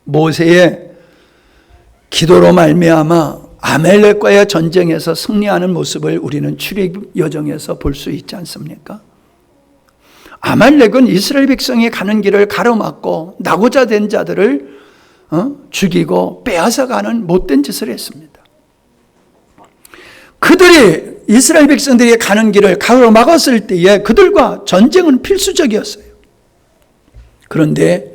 모세의 기도로 말미암아 아말렉과의 전쟁에서 승리하는 모습을 우리는 출애굽 여정에서 볼 수 있지 않습니까? 아말렉은 이스라엘 백성이 가는 길을 가로막고 나고자 된 자들을 죽이고 빼앗아가는 못된 짓을 했습니다. 그들이 이스라엘 백성들이 가는 길을 가로막았을 때에 그들과 전쟁은 필수적이었어요. 그런데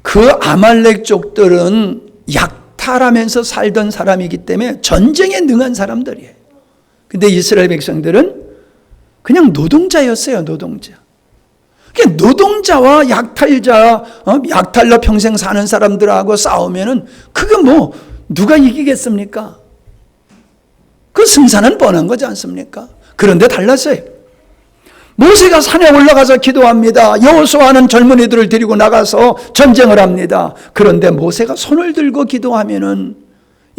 그 아말렉 족들은 약탈하면서 살던 사람이기 때문에 전쟁에 능한 사람들이에요. 근데 이스라엘 백성들은 그냥 노동자였어요. 노동자. 노동자와 약탈자, 약탈로 평생 사는 사람들하고 싸우면은 그게 뭐 누가 이기겠습니까? 그 승산은 뻔한 거지 않습니까? 그런데 달랐어요. 모세가 산에 올라가서 기도합니다. 여호수아는 젊은이들을 데리고 나가서 전쟁을 합니다. 그런데 모세가 손을 들고 기도하면은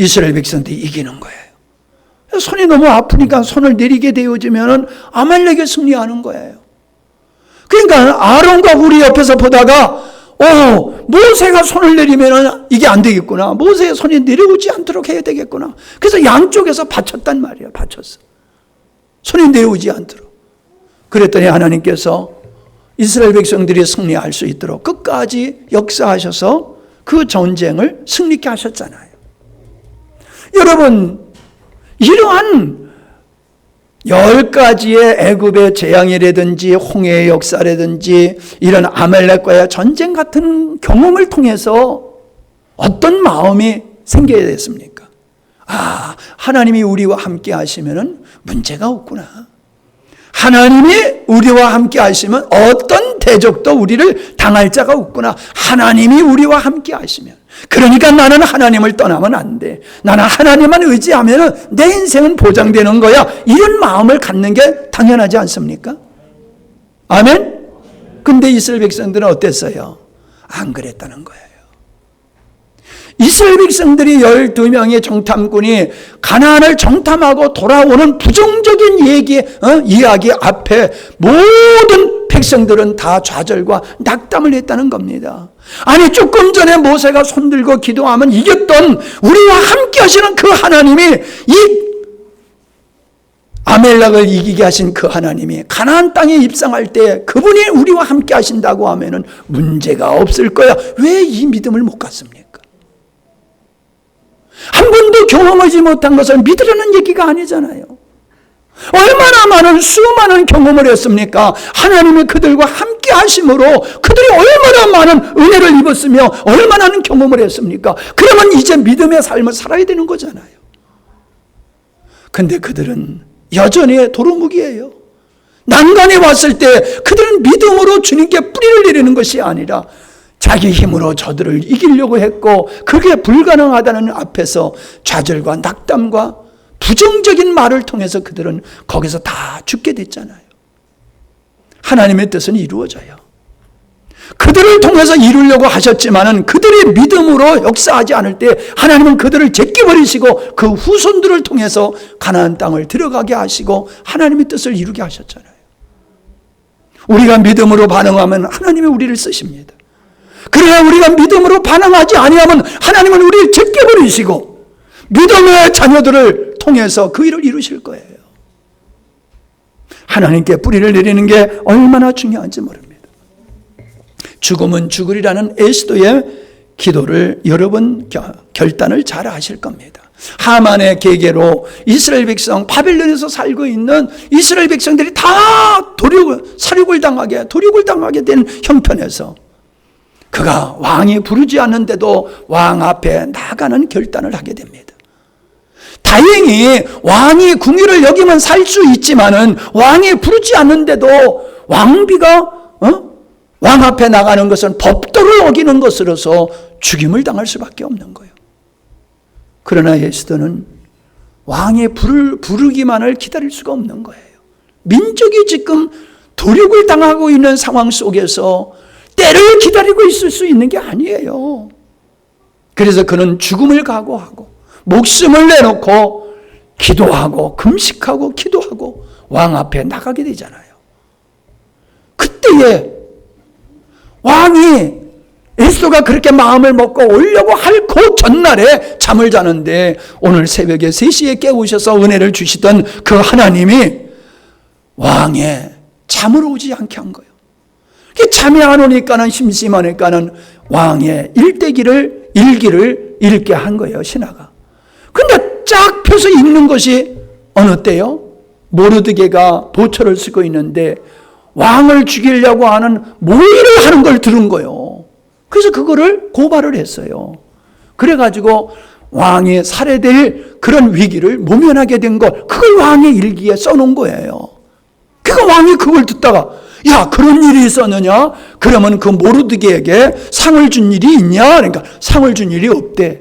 이스라엘 백성들이 이기는 거예요. 손이 너무 아프니까 손을 내리게 되어지면 아말렉이 승리하는 거예요. 그러니까 아론과 우리 옆에서 보다가 모세가 손을 내리면 이게 안 되겠구나. 모세의 손이 내려오지 않도록 해야 되겠구나. 그래서 양쪽에서 받쳤단 말이에요. 받쳤어. 손이 내려오지 않도록. 그랬더니 하나님께서 이스라엘 백성들이 승리할 수 있도록 끝까지 역사하셔서 그 전쟁을 승리케 하셨잖아요. 여러분, 이러한 10가지의 애굽의 재앙이라든지 홍해의 역사라든지 이런 아말렉과의 전쟁 같은 경험을 통해서 어떤 마음이 생겨야 됐습니까? 하나님이 우리와 함께 하시면 문제가 없구나. 하나님이 우리와 함께 하시면 어떤 대적도 우리를 당할 자가 없구나. 하나님이 우리와 함께 하시면. 그러니까 나는 하나님을 떠나면 안 돼. 나는 하나님만 의지하면 내 인생은 보장되는 거야. 이런 마음을 갖는 게 당연하지 않습니까? 아멘? 근데 이스라엘 백성들은 어땠어요? 안 그랬다는 거예요. 이스라엘 백성들이 12명의 정탐꾼이 가나안을 정탐하고 돌아오는 부정적인 이야기 앞에 모든 백성들은 다 좌절과 낙담을 했다는 겁니다. 아니, 조금 전에 모세가 손들고 기도하면 이겼던 우리와 함께 하시는 그 하나님이, 이 아멜렉을 이기게 하신 그 하나님이 가나안 땅에 입성할 때 그분이 우리와 함께 하신다고 하면은 문제가 없을 거야. 왜 이 믿음을 못 갖습니까? 한 번도 경험하지 못한 것을 믿으려는 얘기가 아니잖아요. 얼마나 많은 수많은 경험을 했습니까? 하나님이 그들과 함께 하심으로 그들이 얼마나 많은 은혜를 입었으며 얼마나 많은 경험을 했습니까? 그러면 이제 믿음의 삶을 살아야 되는 거잖아요. 근데 그들은 여전히 도루묵이에요. 난간에 왔을 때 그들은 믿음으로 주님께 뿌리를 내리는 것이 아니라 자기 힘으로 저들을 이기려고 했고, 그게 불가능하다는 앞에서 좌절과 낙담과 부정적인 말을 통해서 그들은 거기서 다 죽게 됐잖아요. 하나님의 뜻은 이루어져요. 그들을 통해서 이루려고 하셨지만은 그들이 믿음으로 역사하지 않을 때 하나님은 그들을 제껴버리시고 그 후손들을 통해서 가나안 땅을 들어가게 하시고 하나님의 뜻을 이루게 하셨잖아요. 우리가 믿음으로 반응하면 하나님이 우리를 쓰십니다. 그래야 우리가 믿음으로 반응하지 아니하면 하나님은 우리를 제껴버리시고 믿음의 자녀들을 통해서 그 일을 이루실 거예요. 하나님께 뿌리를 내리는 게 얼마나 중요한지 모릅니다. 죽으면 죽으리라는 에스더의 기도를 여러분 결단을 잘 하실 겁니다. 하만의 계계로 이스라엘 백성, 바벨론에서 살고 있는 이스라엘 백성들이 다 살육을 당하게 된 형편에서 그가 왕이 부르지 않는데도 왕 앞에 나가는 결단을 하게 됩니다. 다행히 왕이 궁유를 여기면 살 수 있지만은 왕이 부르지 않는데도 왕비가 왕 앞에 나가는 것은 법도를 어기는 것으로서 죽임을 당할 수밖에 없는 거예요. 그러나 에스더는 왕의 부르기만을 기다릴 수가 없는 거예요. 민족이 지금 도륙을 당하고 있는 상황 속에서 때를 기다리고 있을 수 있는 게 아니에요. 그래서 그는 죽음을 각오하고 목숨을 내놓고 기도하고 금식하고 기도하고 왕 앞에 나가게 되잖아요. 그때에 왕이 에스더가 그렇게 마음을 먹고 오려고 할 그 전날에 잠을 자는데 오늘 새벽에 3시에 깨우셔서 은혜를 주시던 그 하나님이 왕의 잠을 오지 않게 한 거예요. 잠이 안 오니까는 심심하니까는 왕의 일기를 읽게 한 거예요, 신하가. 근데 쫙 펴서 읽는 것이 어느 때요? 모르드게가 보초를 쓰고 있는데 왕을 죽이려고 하는 모의를 하는 걸 들은 거예요. 그래서 그거를 고발을 했어요. 그래가지고 왕이 살해될 그런 위기를 모면하게 된 걸 그걸 왕의 일기에 써놓은 거예요. 그러니까 왕이 그걸 듣다가 야, 그런 일이 있었느냐? 그러면 그 모르드게에게 상을 준 일이 있냐? 그러니까 상을 준 일이 없대.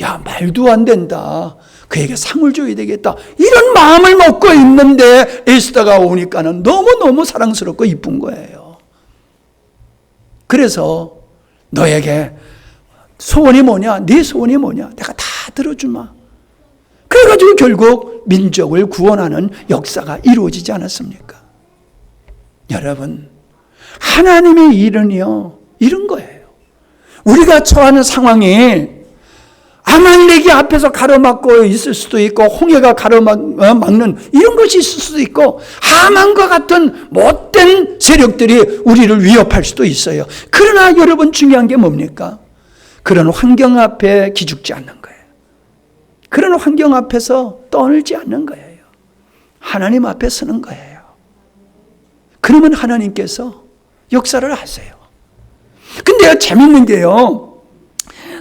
야, 말도 안 된다. 그에게 상을 줘야 되겠다. 이런 마음을 먹고 있는데 에스더가 오니까는 너무너무 사랑스럽고 이쁜 거예요. 그래서 너에게 소원이 뭐냐? 네 소원이 뭐냐? 내가 다 들어주마. 그래가지고 결국 민족을 구원하는 역사가 이루어지지 않았습니까? 여러분, 하나님의 일은요, 이런 거예요. 우리가 처하는 상황이 아말렉이 앞에서 가로막고 있을 수도 있고, 홍해가 가로막는 이런 것이 있을 수도 있고, 하만과 같은 못된 세력들이 우리를 위협할 수도 있어요. 그러나 여러분, 중요한 게 뭡니까? 그런 환경 앞에 기죽지 않는 거예요. 그런 환경 앞에서 떠들지 않는 거예요. 하나님 앞에 서는 거예요. 그러면 하나님께서 역사를 하세요. 근데 재밌는 게요,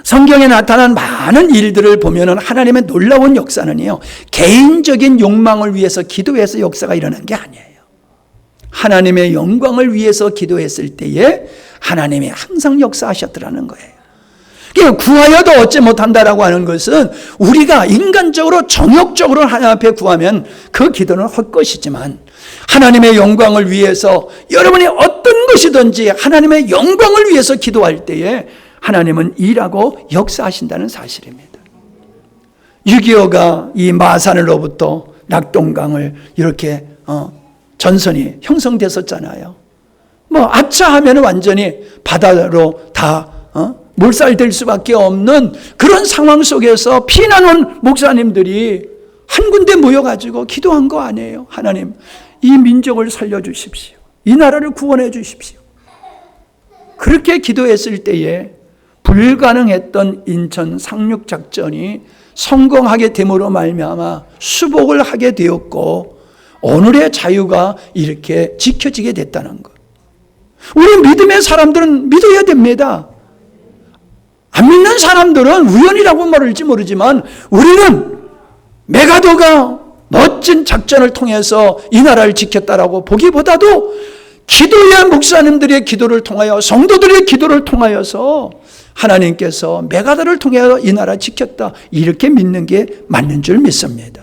성경에 나타난 많은 일들을 보면은 하나님의 놀라운 역사는요, 개인적인 욕망을 위해서 기도해서 역사가 일어난 게 아니에요. 하나님의 영광을 위해서 기도했을 때에 하나님이 항상 역사하셨더라는 거예요. 구하여도 얻지 못한다라고 하는 것은 우리가 인간적으로 정욕적으로 하나님 앞에 구하면 그 기도는 헛것이지만, 하나님의 영광을 위해서 여러분이 어떤 것이든지 하나님의 영광을 위해서 기도할 때에 하나님은 일하고 역사하신다는 사실입니다. 6.25가 이 마산으로부터 낙동강을 이렇게 전선이 형성됐었잖아요. 아차하면 완전히 바다로 다 몰살될 수밖에 없는 그런 상황 속에서 피난 온 목사님들이 한 군데 모여가지고 기도한 거 아니에요. 하나님, 이 민족을 살려주십시오. 이 나라를 구원해 주십시오. 그렇게 기도했을 때에 불가능했던 인천 상륙작전이 성공하게 됨으로 말미암아 수복을 하게 되었고, 오늘의 자유가 이렇게 지켜지게 됐다는 것. 우리 믿음의 사람들은 믿어야 됩니다. 안 믿는 사람들은 우연이라고 말할지 모르지만, 우리는 메가더가 멋진 작전을 통해서 이 나라를 지켰다라고 보기보다도 기도의 목사님들의 기도를 통하여, 성도들의 기도를 통하여서 하나님께서 메가더를 통해서 이 나라 지켰다, 이렇게 믿는 게 맞는 줄 믿습니다.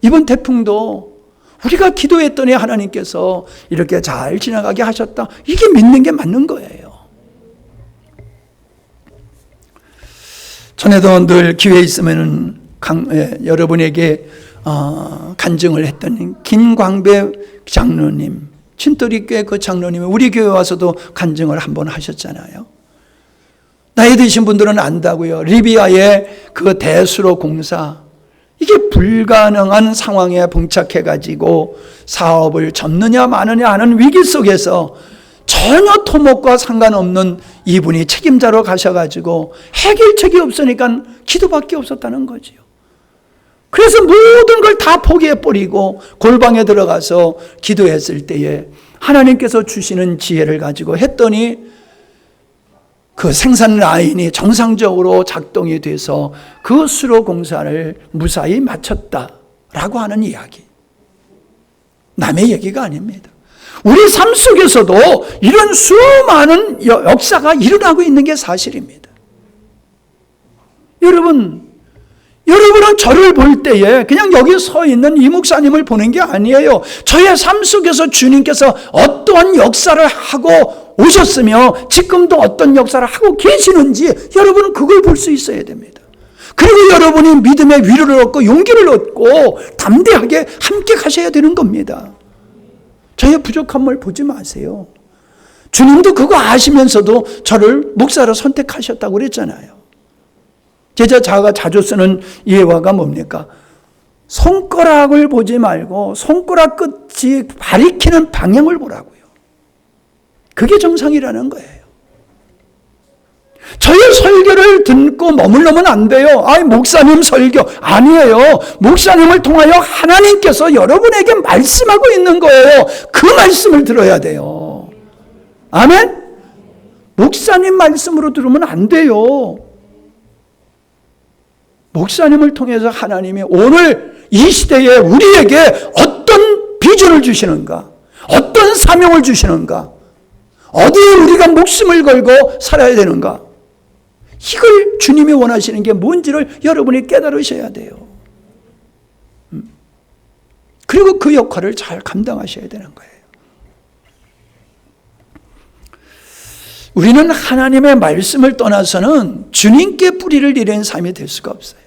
이번 태풍도 우리가 기도했더니 하나님께서 이렇게 잘 지나가게 하셨다, 이게 믿는 게 맞는 거예요. 전에도 늘 기회 있으면 여러분에게 간증을 했던 김광배 장로님, 진떨이교회 그 장로님이 우리 교회 와서도 간증을 한번 하셨잖아요. 나이 드신 분들은 안다고요. 리비아의 그 대수로 공사, 이게 불가능한 상황에 봉착해가지고 사업을 접느냐 마느냐 하는 위기 속에서 전혀 토목과 상관없는 이분이 책임자로 가셔가지고 해결책이 없으니까 기도밖에 없었다는 거지요. 그래서 모든 걸 다 포기해버리고 골방에 들어가서 기도했을 때에 하나님께서 주시는 지혜를 가지고 했더니 그 생산 라인이 정상적으로 작동이 돼서 그 수로 공사를 무사히 마쳤다라고 하는 이야기. 남의 얘기가 아닙니다. 우리 삶 속에서도 이런 수많은 역사가 일어나고 있는 게 사실입니다. 여러분은 저를 볼 때에 그냥 여기 서 있는 이 목사님을 보는 게 아니에요. 저의 삶 속에서 주님께서 어떠한 역사를 하고 오셨으며 지금도 어떤 역사를 하고 계시는지 여러분은 그걸 볼 수 있어야 됩니다. 그리고 여러분이 믿음의 위로를 얻고 용기를 얻고 담대하게 함께 가셔야 되는 겁니다. 저의 부족함을 보지 마세요. 주님도 그거 아시면서도 저를 목사로 선택하셨다고 그랬잖아요. 제자가 자주 쓰는 예화가 뭡니까? 손가락을 보지 말고 손가락 끝이 가리키는 방향을 보라고요. 그게 정상이라는 거예요. 저의 설교를 듣고 머물러면 안 돼요. 목사님 설교 아니에요. 목사님을 통하여 하나님께서 여러분에게 말씀하고 있는 거예요. 그 말씀을 들어야 돼요. 아멘? 목사님 말씀으로 들으면 안 돼요. 목사님을 통해서 하나님이 오늘 이 시대에 우리에게 어떤 비전을 주시는가, 어떤 사명을 주시는가, 어디에 우리가 목숨을 걸고 살아야 되는가, 이걸 주님이 원하시는 게 뭔지를 여러분이 깨달으셔야 돼요. 그리고 그 역할을 잘 감당하셔야 되는 거예요. 우리는 하나님의 말씀을 떠나서는 주님께 뿌리를 내리는 삶이 될 수가 없어요.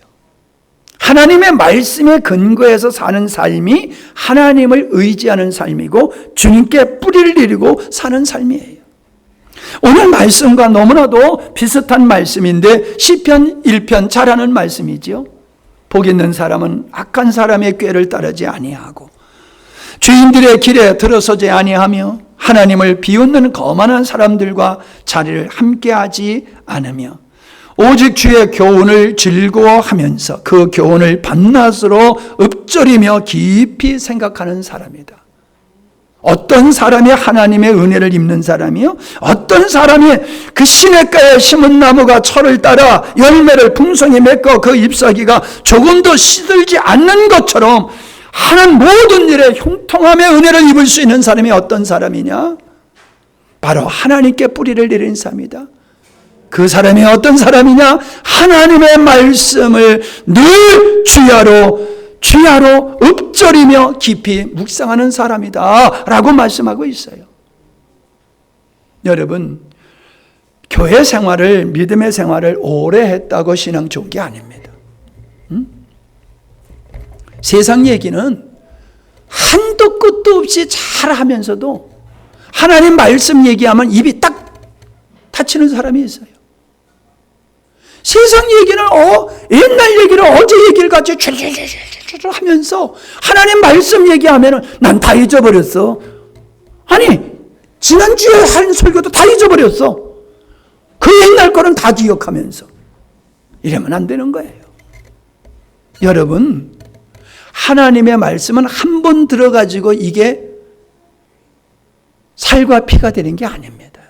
하나님의 말씀에 근거해서 사는 삶이 하나님을 의지하는 삶이고 주님께 뿌리를 내리고 사는 삶이에요. 오늘 말씀과 너무나도 비슷한 말씀인데 시편 1편 잘 아는 말씀이지요. 복 있는 사람은 악한 사람의 꾀를 따르지 아니하고 주인들의 길에 들어서지 아니하며 하나님을 비웃는 거만한 사람들과 자리를 함께하지 않으며 오직 주의 교훈을 즐거워하면서 그 교훈을 밤낮으로 읊조리며 깊이 생각하는 사람이다. 어떤 사람이 하나님의 은혜를 입는 사람이요? 어떤 사람이 그 시냇가에 심은 나무가 철을 따라 열매를 풍성히 맺고 그 잎사귀가 조금도 시들지 않는 것처럼 하는 모든 일에 형통함의 은혜를 입을 수 있는 사람이 어떤 사람이냐? 바로 하나님께 뿌리를 내린 사람이다. 그 사람이 어떤 사람이냐? 하나님의 말씀을 늘 주야로 읊조리며 깊이 묵상하는 사람이다 라고 말씀하고 있어요. 여러분, 교회 생활을, 믿음의 생활을 오래 했다고 신앙 좋은 게 아닙니다. 세상 얘기는 한도 끝도 없이 잘 하면서도 하나님 말씀 얘기하면 입이 딱 닫히는 사람이 있어요. 세상 얘기는 옛날 얘기를 어제 얘기를 같이 촤촤촤촤 하면서 하나님 말씀 얘기하면 난 다 잊어버렸어. 아니 지난주에 한 설교도 다 잊어버렸어. 그 옛날 거는 다 기억하면서 이러면 안 되는 거예요. 여러분, 하나님의 말씀은 한 번 들어가지고 이게 살과 피가 되는 게 아닙니다.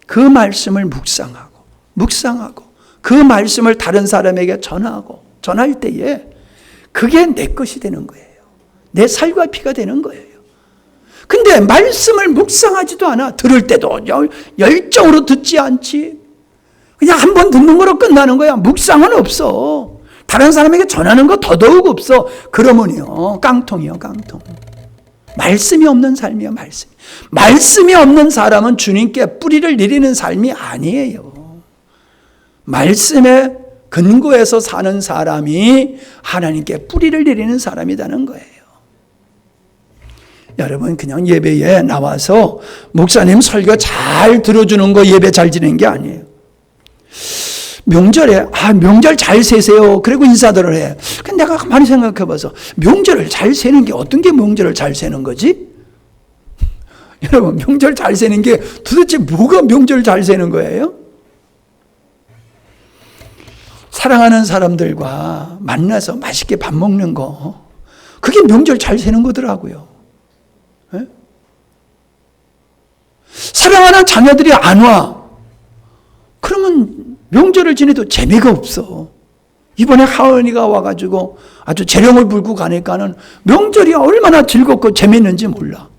그 말씀을 묵상하고 그 말씀을 다른 사람에게 전할 때에 그게 내 것이 되는 거예요. 내 살과 피가 되는 거예요. 근데 말씀을 묵상하지도 않아. 들을 때도 열정으로 듣지 않지. 그냥 한 번 듣는 거로 끝나는 거야. 묵상은 없어. 다른 사람에게 전하는 거 더더욱 없어. 그러면요, 깡통이요, 깡통. 말씀이 없는 삶이요, 말씀이 없는 사람은 주님께 뿌리를 내리는 삶이 아니에요. 말씀에 근거해서 사는 사람이 하나님께 뿌리를 내리는 사람이라는 거예요. 여러분, 그냥 예배에 나와서 목사님 설교 잘 들어주는 거 예배 잘 지내는 게 아니에요. 명절에 명절 잘 세세요. 그리고 인사들을 해. 근데 내가 가만히 생각해 봐서 명절을 잘 세는 게 어떤 게 명절을 잘 세는 거지? 여러분, 명절 잘 세는 게 도대체 뭐가 명절 잘 세는 거예요? 사랑하는 사람들과 만나서 맛있게 밥 먹는 거, 그게 명절 잘 세는 거더라고요. 네? 사랑하는 자녀들이 안 와. 그러면 명절을 지내도 재미가 없어. 이번에 하은이가 와가지고 아주 재령을 불고 가니까는 명절이 얼마나 즐겁고 재미있는지 몰라.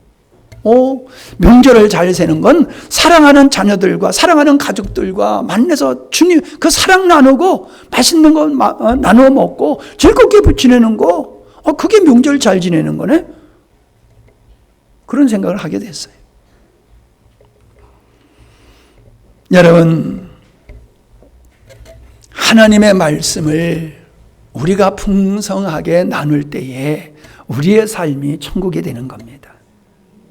명절을 잘 세는 건 사랑하는 자녀들과 사랑하는 가족들과 만나서 주님 그 사랑 나누고 맛있는 거 나누어 먹고 즐겁게 지내는 거, 그게 명절 잘 지내는 거네. 그런 생각을 하게 됐어요. 여러분, 하나님의 말씀을 우리가 풍성하게 나눌 때에 우리의 삶이 천국이 되는 겁니다.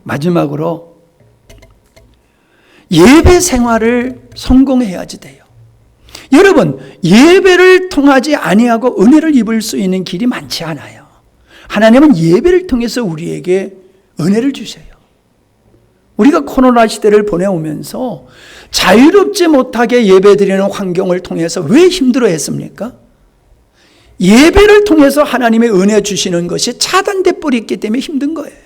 마지막으로 예배 생활을 성공해야지 돼요. 여러분, 예배를 통하지 아니하고 은혜를 입을 수 있는 길이 많지 않아요. 하나님은 예배를 통해서 우리에게 은혜를 주세요. 우리가 코로나 시대를 보내오면서 자유롭지 못하게 예배드리는 환경을 통해서 왜 힘들어했습니까? 예배를 통해서 하나님의 은혜 주시는 것이 차단돼 버렸기 때문에 힘든 거예요.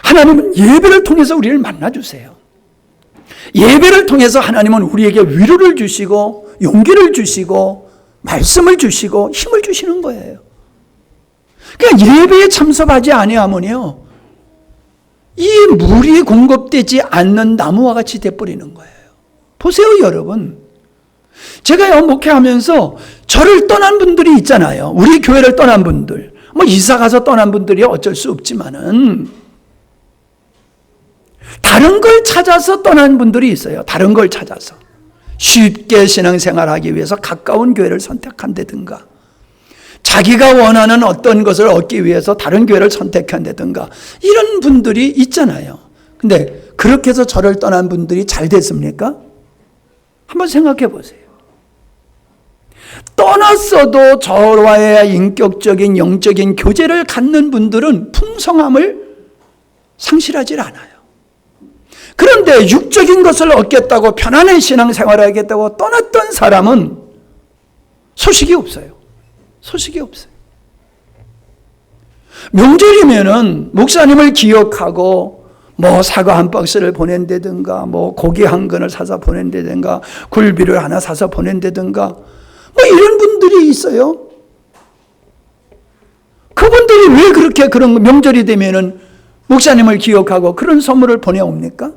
하나님은 예배를 통해서 우리를 만나주세요. 예배를 통해서 하나님은 우리에게 위로를 주시고 용기를 주시고 말씀을 주시고 힘을 주시는 거예요. 그러니까 예배에 참석하지 아니하면요, 이 물이 공급되지 않는 나무와 같이 돼버리는 거예요. 보세요, 여러분. 제가 목회하면서 저를 떠난 분들이 있잖아요. 우리 교회를 떠난 분들. 이사 가서 떠난 분들이 어쩔 수 없지만은 다른 걸 찾아서 떠난 분들이 있어요. 다른 걸 찾아서 쉽게 신앙생활하기 위해서 가까운 교회를 선택한다든가 자기가 원하는 어떤 것을 얻기 위해서 다른 교회를 선택한다든가 이런 분들이 있잖아요. 근데 그렇게 해서 저를 떠난 분들이 잘 됐습니까? 한번 생각해 보세요. 떠났어도 저와의 인격적인 영적인 교제를 갖는 분들은 풍성함을 상실하지 않아요. 그런데 육적인 것을 얻겠다고 편안한 신앙생활을 하겠다고 떠났던 사람은 소식이 없어요. 소식이 없어요. 명절이면은 목사님을 기억하고 뭐 사과 한 박스를 보낸다든가 뭐 고기 한 근을 사서 보낸다든가 굴비를 하나 사서 보낸다든가 뭐 이런 분들이 있어요. 그분들이 왜 그렇게 그런 명절이 되면은 목사님을 기억하고 그런 선물을 보내옵니까?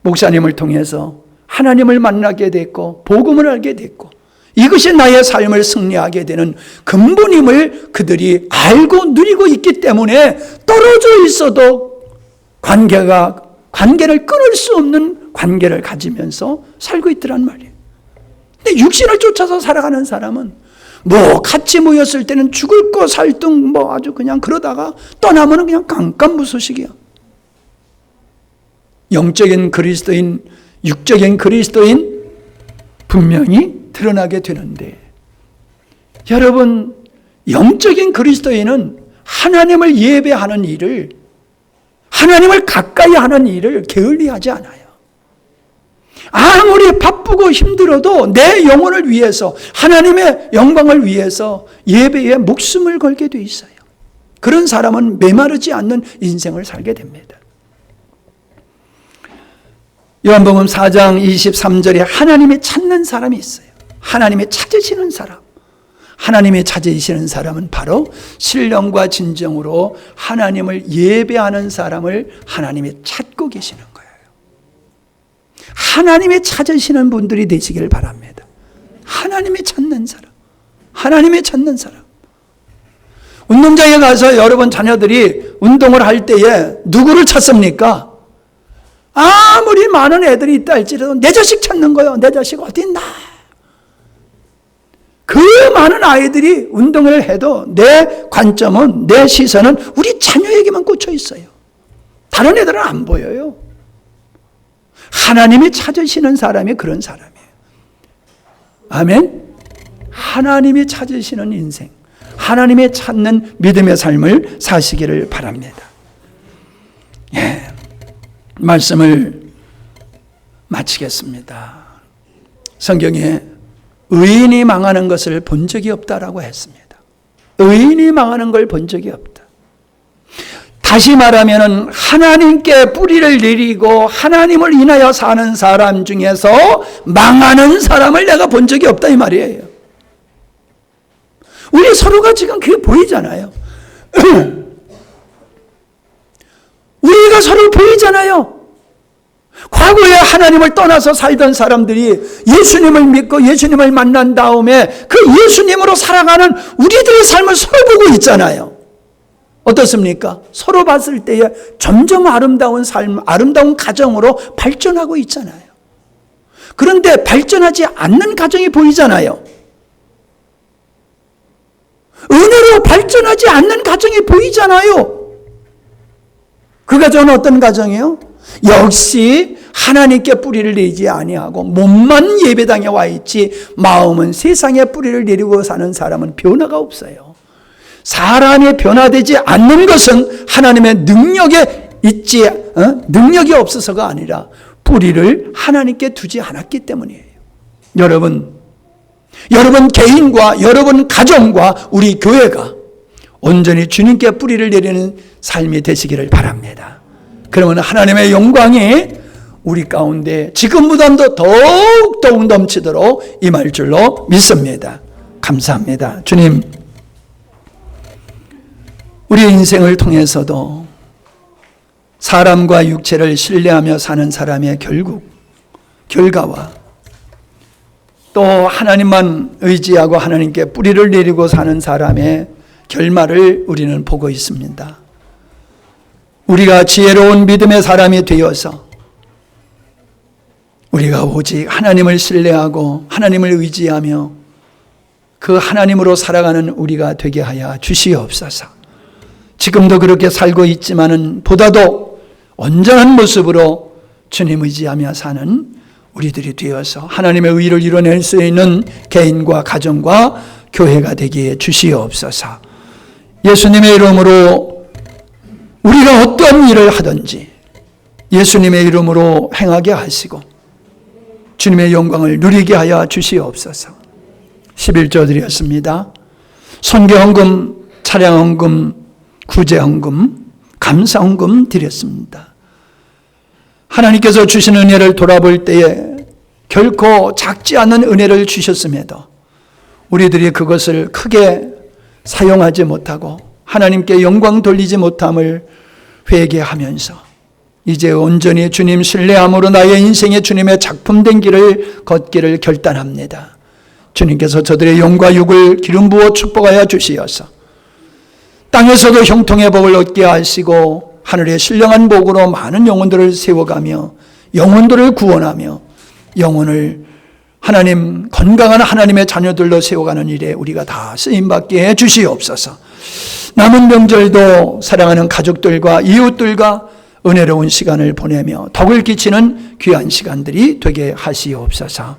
목사님을 통해서 하나님을 만나게 됐고 복음을 알게 됐고 이것이 나의 삶을 승리하게 되는 근본임을 그들이 알고 누리고 있기 때문에 떨어져 있어도 관계를 끊을 수 없는 관계를 가지면서 살고 있더란 말이에요. 근데 육신을 쫓아서 살아가는 사람은 뭐 같이 모였을 때는 죽을 거 살등 뭐 아주 그냥 그러다가 떠나면 그냥 깜깜무소식이야. 영적인 그리스도인, 육적인 그리스도인 분명히 드러나게 되는데 여러분 영적인 그리스도인은 하나님을 예배하는 일을 하나님을 가까이 하는 일을 게을리하지 않아요. 아무리 바쁘고 힘들어도 내 영혼을 위해서 하나님의 영광을 위해서 예배에 목숨을 걸게 돼 있어요. 그런 사람은 메마르지 않는 인생을 살게 됩니다. 요한복음 4장 23절에 하나님이 찾는 사람이 있어요. 하나님이 찾으시는 사람. 하나님이 찾으시는 사람은 바로 신령과 진정으로 하나님을 예배하는 사람을 하나님이 찾고 계시는 거예요. 하나님이 찾으시는 분들이 되시기를 바랍니다. 하나님이 찾는 사람. 하나님이 찾는 사람. 운동장에 가서 여러분 자녀들이 운동을 할 때에 누구를 찾습니까? 아무리 많은 애들이 있다 할지라도 내 자식 찾는 거예요. 내 자식 어디 있나? 그 많은 아이들이 운동을 해도 내 관점은, 내 시선은 우리 자녀에게만 꽂혀 있어요. 다른 애들은 안 보여요. 하나님이 찾으시는 사람이 그런 사람이에요. 아멘? 하나님이 찾으시는 인생, 하나님이 찾는 믿음의 삶을 사시기를 바랍니다. 예, 말씀을 마치겠습니다. 성경에 의인이 망하는 것을 본 적이 없다라고 했습니다. 의인이 망하는 걸 본 적이 없다. 다시 말하면 하나님께 뿌리를 내리고 하나님을 인하여 사는 사람 중에서 망하는 사람을 내가 본 적이 없다 이 말이에요. 우리 서로가 지금 그게 보이잖아요. 우리가 서로 보이잖아요. 과거에 하나님을 떠나서 살던 사람들이 예수님을 믿고 예수님을 만난 다음에 그 예수님으로 살아가는 우리들의 삶을 서로 보고 있잖아요. 어떻습니까? 서로 봤을 때에 점점 아름다운 삶, 아름다운 가정으로 발전하고 있잖아요. 그런데 발전하지 않는 가정이 보이잖아요. 은혜로 발전하지 않는 가정이 보이잖아요. 그 가정은 어떤 가정이에요? 역시 하나님께 뿌리를 내지 아니하고 몸만 예배당에 와 있지 마음은 세상에 뿌리를 내리고 사는 사람은 변화가 없어요. 사람이 변화되지 않는 것은 하나님의 능력이 없어서가 아니라 뿌리를 하나님께 두지 않았기 때문이에요. 여러분 개인과 여러분 가정과 우리 교회가 온전히 주님께 뿌리를 내리는 삶이 되시기를 바랍니다. 그러면 하나님의 영광이 우리 가운데 지금보다도 더욱 넘치도록 임할 줄로 믿습니다. 감사합니다. 주님, 우리 인생을 통해서도 사람과 육체를 신뢰하며 사는 사람의 결과와 또 하나님만 의지하고 하나님께 뿌리를 내리고 사는 사람의 결말을 우리는 보고 있습니다. 우리가 지혜로운 믿음의 사람이 되어서 우리가 오직 하나님을 신뢰하고 하나님을 의지하며 그 하나님으로 살아가는 우리가 되게 하여 주시옵소서. 지금도 그렇게 살고 있지만은 보다도 온전한 모습으로 주님 의지하며 사는 우리들이 되어서 하나님의 의를 이뤄낼 수 있는 개인과 가정과 교회가 되게 주시옵소서. 예수님의 이름으로 우리가 어떤 일을 하든지 예수님의 이름으로 행하게 하시고 주님의 영광을 누리게 하여 주시옵소서. 11조 드렸습니다. 선교헌금, 차량헌금, 구제헌금, 감사헌금 드렸습니다. 하나님께서 주신 은혜를 돌아볼 때에 결코 작지 않은 은혜를 주셨음에도 우리들이 그것을 크게 사용하지 못하고 하나님께 영광 돌리지 못함을 회개하면서 이제 온전히 주님 신뢰함으로 나의 인생의 주님의 작품된 길을 걷기를 결단합니다. 주님께서 저들의 영과 육을 기름 부어 축복하여 주시어서 땅에서도 형통의 복을 얻게 하시고 하늘의 신령한 복으로 많은 영혼들을 세워가며 영혼들을 구원하며 영혼을 하나님 건강한 하나님의 자녀들로 세워가는 일에 우리가 다 쓰임받게 해 주시옵소서. 남은 명절도 사랑하는 가족들과 이웃들과 은혜로운 시간을 보내며 덕을 끼치는 귀한 시간들이 되게 하시옵소서.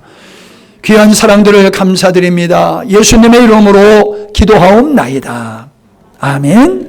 귀한 사랑들을 감사드립니다. 예수님의 이름으로 기도하옵나이다. 아멘.